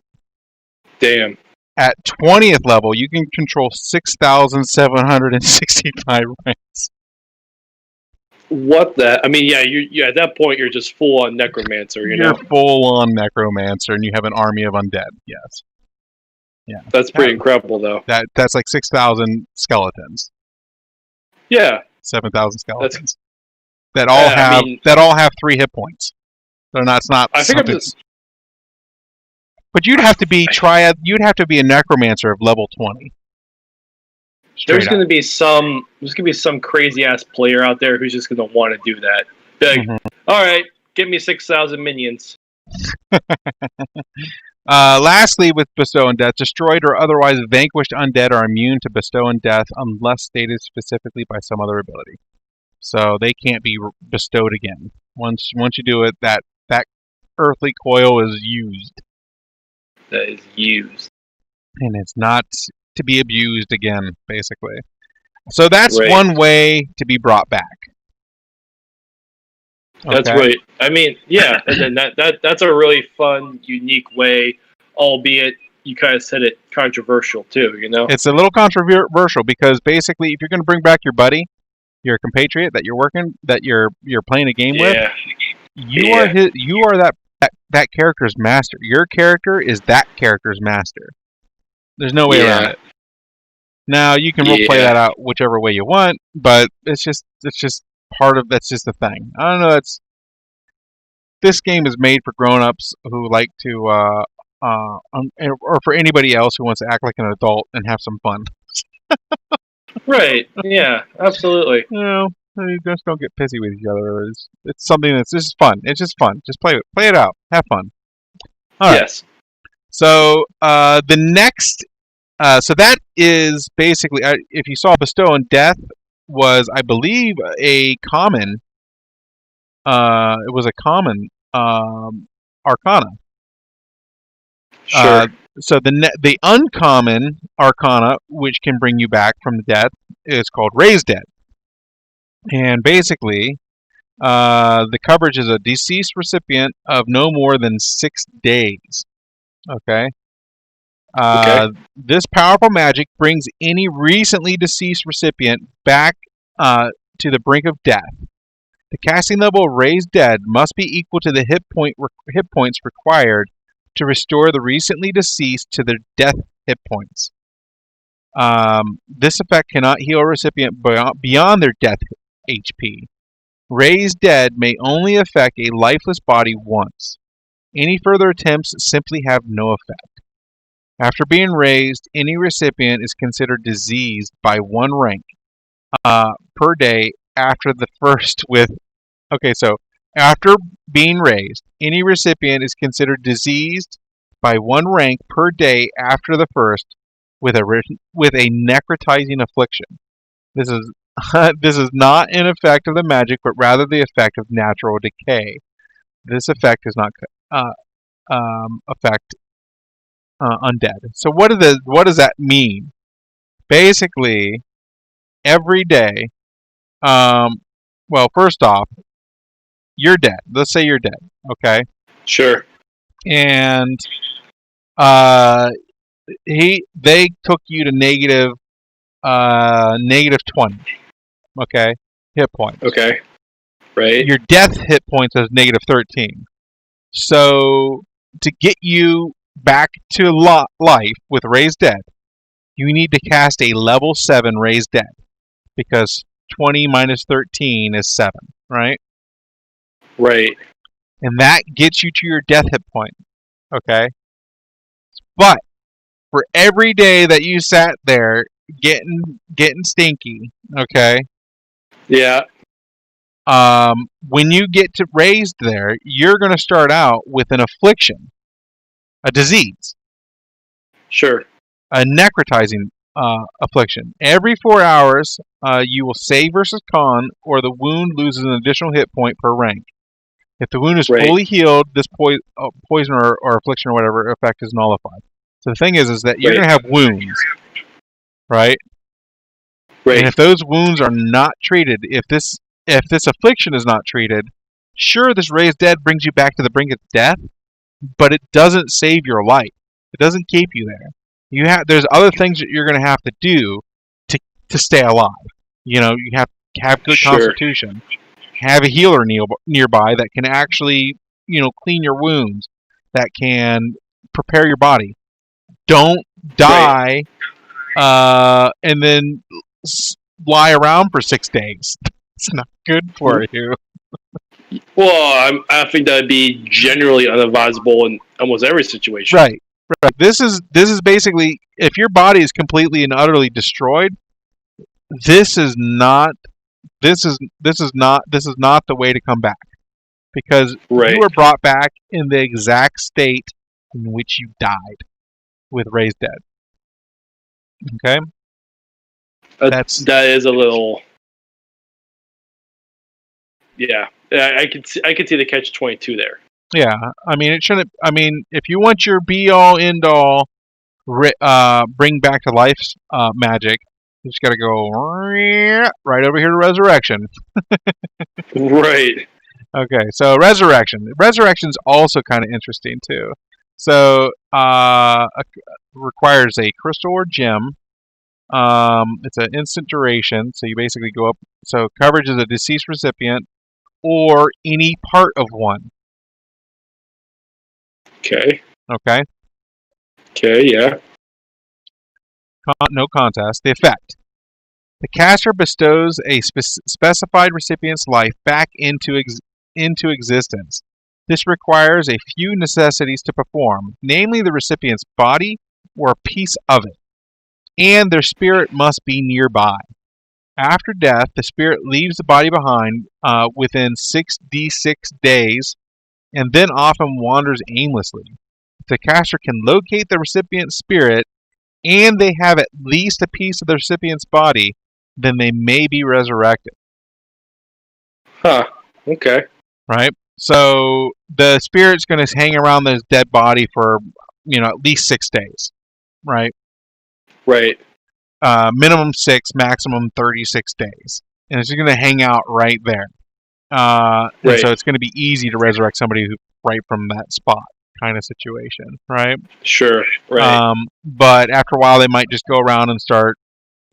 Damn. At 20th level, you can control 6,765 ranks. What the? I mean, yeah, you at that point you're just full on necromancer. You're full on necromancer, and you have an army of undead. Yes. Yeah. That's pretty incredible, though. That's like 6,000 skeletons. Yeah. 7,000 skeletons. That all have 3 hit points. So it's not. I think But you'd have to be triad. You'd have to be a necromancer of level 20. There's going to be some crazy ass player out there who's just going to want to do that. Be like, all right, give me 6,000 minions. Lastly, with Bestow on Death, destroyed or otherwise vanquished undead are immune to Bestow on Death unless stated specifically by some other ability. So they can't be bestowed again. Once you do it, that earthly coil is used. That is used. And it's not to be abused again, basically. So that's one way to be brought back. Okay. That's right. I mean, yeah, and then that's a really fun, unique way, albeit you kind of said it controversial too, you know? It's a little controversial because basically if you're going to bring back your buddy, your compatriot that you're playing a game with, you are that character's master. Your character is that character's master. There's no way around it. Now you can play that out whichever way you want, but it's just part of that's just the thing. I don't know. This game is made for grown-ups who like to, or for anybody else who wants to act like an adult and have some fun. Right. Yeah. Absolutely. You know, you just don't get pissy with each other. It's something that's just fun. It's just fun. Just play it out. Have fun. All right. Yes. So the next, so that is basically, if you saw Bestow on Death was, I believe, a common. It was a common arcana. Sure. So the uncommon arcana, which can bring you back from the death, is called Raise Dead. And basically, the coverage is a deceased recipient of no more than 6 days. Okay. This powerful magic brings any recently deceased recipient back to the brink of death. The casting level of Raised Dead must be equal to the hit points required to restore the recently deceased to their death hit points. This effect cannot heal a recipient beyond their death HP. Raised Dead may only affect a lifeless body once. Any further attempts simply have no effect. After being raised, any recipient is considered diseased by 1 rank per day after the first after being raised, any recipient is considered diseased by 1 rank per day after the first with a necrotizing affliction. This is not an effect of the magic, but rather the effect of natural decay. This effect does not affect undead. So what does that mean? Basically, every day, well, first off, you're dead. Let's say you're dead, okay? Sure. And they took you to negative 20, okay? Hit points. Okay. Right. Your death hit points is negative 13. So to get you back to life with Raised Dead, you need to cast a level 7 Raised Dead, because 20 minus 13 is 7, right? Right. And that gets you to your death hit point, okay? But for every day that you sat there getting stinky, okay? Yeah. When you get to raised there, you're going to start out with an affliction, a disease. Sure. A necrotizing affliction. Every 4 hours, you will save versus con, or the wound loses an additional hit point per rank. If the wound is fully healed, this poison or affliction or whatever effect is nullified. So the thing is that you're going to have wounds, right? Right. And if those wounds are not treated, if this affliction is not treated, Sure, this raised dead brings you back to the brink of death, but it doesn't save your life. It doesn't keep you there. There's other things that you're going to have to do to stay alive. You know, you have to have good Sure. constitution, have a healer nearby that can actually, clean your wounds, that can prepare your body. Don't die and then lie around for 6 days. It's not good for you. Well, I think that'd be generally unadvisable in almost every situation. Right. This is basically, if your body is completely and utterly destroyed, this is not the way to come back, because Right. you were brought back in the exact state in which you died with raised dead. Okay, That is a little. Yeah, I could see the catch-22 there. yeah. I mean, it shouldn't. I mean, if you want your be all end all, bring back to life magic, you just got to go right over here to resurrection. Right. Okay, so resurrection. Resurrection's also kind of interesting too. So requires a crystal or gem. It's an instant duration, so you basically go up. So coverage is a deceased recipient or any part of one. Okay. Okay. Okay. Yeah. No contest. The effect. The caster bestows a specified recipient's life back into existence. This requires a few necessities to perform, namely the recipient's body or a piece of it, and their spirit must be nearby. After death, the spirit leaves the body behind within 6d6 days, and then often wanders aimlessly. If the caster can locate the recipient's spirit, and they have at least a piece of the recipient's body, then they may be resurrected. Huh. Okay. Right? So the spirit's going to hang around this dead body for, at least 6 days. Right? Right. Minimum 6, maximum 36 days. And it's going to hang out right there. And so it's going to be easy to resurrect somebody right from that spot kind of situation. Right? Sure. Right. But after a while, they might just go around and start,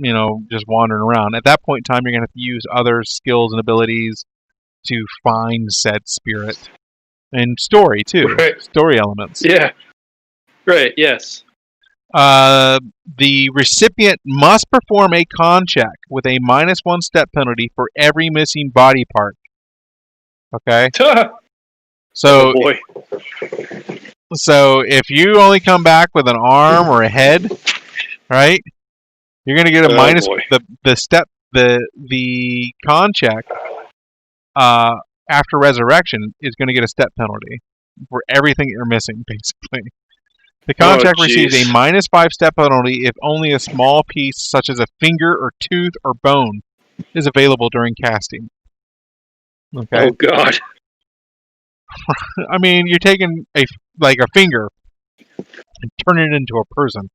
just wandering around. At that point in time, you're going to have to use other skills and abilities to find said spirit. And story, too. Right. Story elements. Yeah. Right, yes. The recipient must perform a con check with a -1 step penalty for every missing body part. Okay? So, oh boy. So if you only come back with an arm or a head, right? You're gonna get a minus boy. the con check after resurrection is gonna get a step penalty for everything you're missing, basically. The con check receives a -5 step penalty if only a small piece, such as a finger or tooth or bone, is available during casting. Okay. Oh god. I mean, you're taking a finger and turning it into a person.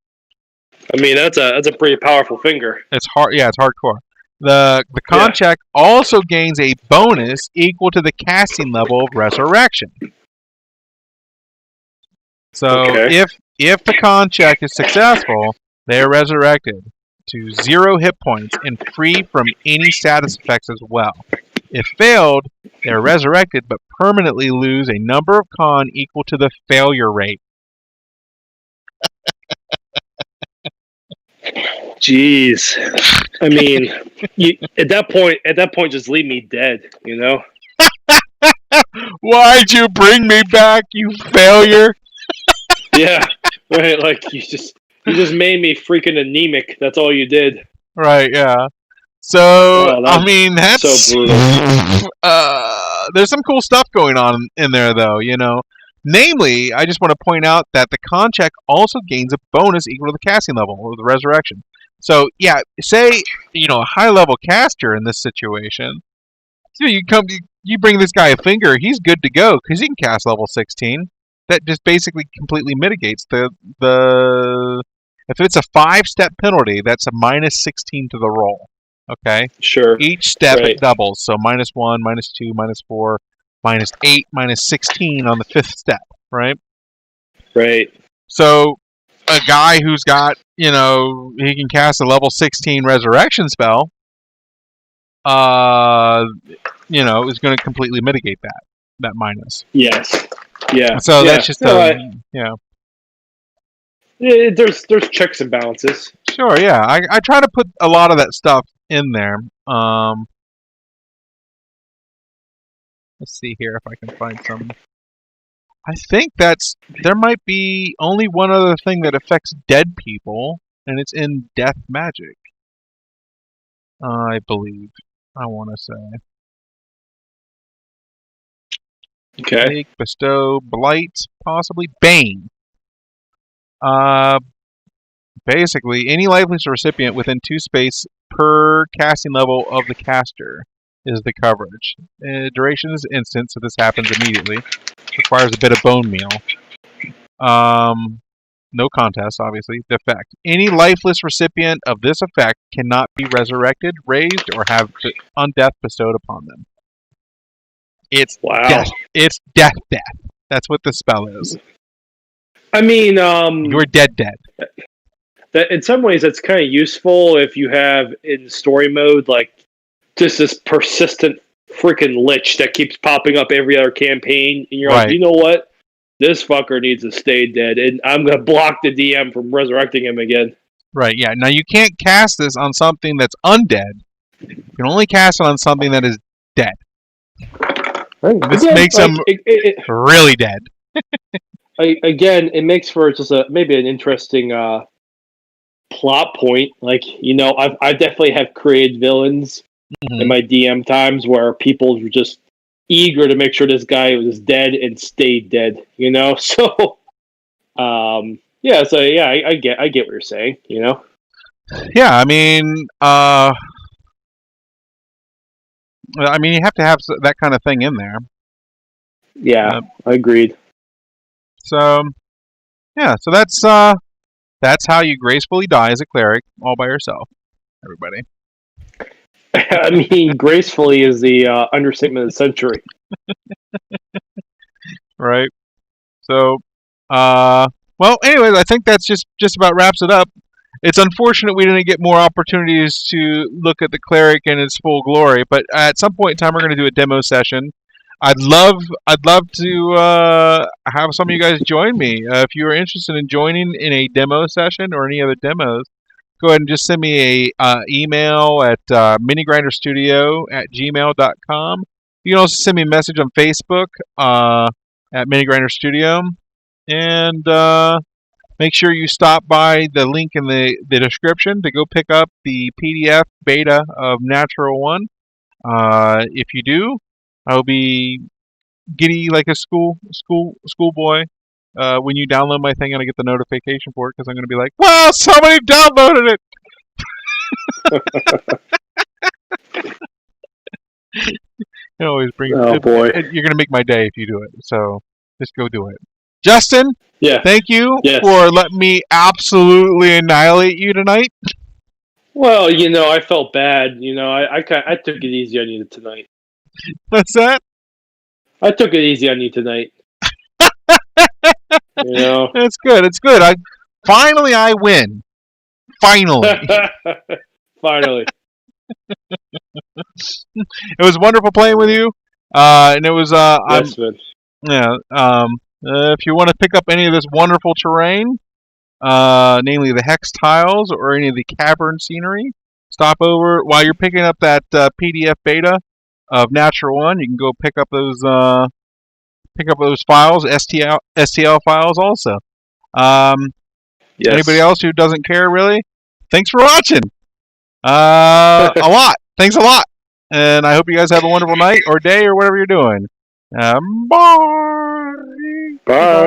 I mean, that's a pretty powerful finger. It's hard. Yeah, it's hardcore. The con check also gains a bonus equal to the casting level of resurrection. So if the con check is successful, they are resurrected to 0 hit points and free from any status effects as well. If failed, they are resurrected but permanently lose a number of con equal to the failure rate. Jeez. I mean, at that point, just leave me dead, you know? Why'd you bring me back, you failure? Yeah, right. Like you just made me freaking anemic. That's all you did. Right. Yeah. So I mean, that's so brutal. There's some cool stuff going on in there, though. Namely, I just want to point out that the con check also gains a bonus equal to the casting level or the resurrection. So yeah, say a high level caster in this situation. So you bring this guy a finger, he's good to go because he can cast level 16. That just basically completely mitigates the if it's a 5-step penalty, that's a -16 to the roll. Okay. Sure. Each step it doubles, so -1, -2, -4. -8, -16 on the 5th step, right? Right. So a guy who's got, he can cast a level 16 resurrection spell, is going to completely mitigate that minus. Yes. Yeah. So that's just there's checks and balances. Sure, yeah. I try to put a lot of that stuff in there. Let's see here if I can find some. I think there might be only one other thing that affects dead people, and it's in death magic. I believe. I want to say. Okay. Make, bestow, blight, possibly bane. Basically, any lifeless recipient within 2 space per casting level of the caster is the coverage. Duration is instant, so this happens immediately. Requires a bit of bone meal. No contest, obviously. The effect. Any lifeless recipient of this effect cannot be resurrected, raised, or have undeath bestowed upon them. It's wow. It's death. That's what the spell is. I mean, you're dead. That in some ways that's kind of useful if you have in story mode like just this persistent freaking lich that keeps popping up every other campaign, and you're like, you know what? This fucker needs to stay dead, and I'm gonna block the DM from resurrecting him again. Right. Yeah. Now you can't cast this on something that's undead. You can only cast it on something that is dead. This makes them really dead. Again, it makes for just maybe an interesting plot point. Like, I definitely have created villains in my DM times where people were just eager to make sure this guy was dead and stayed dead. So I get what you're saying. Yeah, I mean, you have to have that kind of thing in there. Yeah, I agreed. So, yeah, so that's how you gracefully die as a cleric, all by yourself, everybody. I mean, gracefully is the understatement of the century. Right. So, well, anyways, I think that's just about wraps it up. It's unfortunate we didn't get more opportunities to look at the cleric in its full glory, but at some point in time, we're going to do a demo session. I'd love to have some of you guys join me. If you are interested in joining in a demo session or any other demos, go ahead and just send me a email at minigrinderstudio@gmail.com. You can also send me a message on Facebook at minigrinderstudio, and make sure you stop by the link in the description to go pick up the PDF beta of Natural 1. If you do, I'll be giddy like a schoolboy when you download my thing and I get the notification for it, because I'm going to be like, wow, somebody downloaded it! It always brings. Oh boy! You're going to make my day if you do it. So just go do it. Justin, yeah. Thank you for letting me absolutely annihilate you tonight. Well, I felt bad. I took it easy on you tonight. What's that? I took it easy on you tonight. It's good. It's good. Finally I win. Finally. Finally. It was wonderful playing with you. And it was yes, if you want to pick up any of this wonderful terrain, namely the hex tiles or any of the cavern scenery, stop over while you're picking up that PDF beta of Natural 1. You can go pick up those files, STL files also. Anybody else who doesn't care, really? Thanks for watching. A lot. Thanks a lot. And I hope you guys have a wonderful night or day or whatever you're doing. Bye. Bye.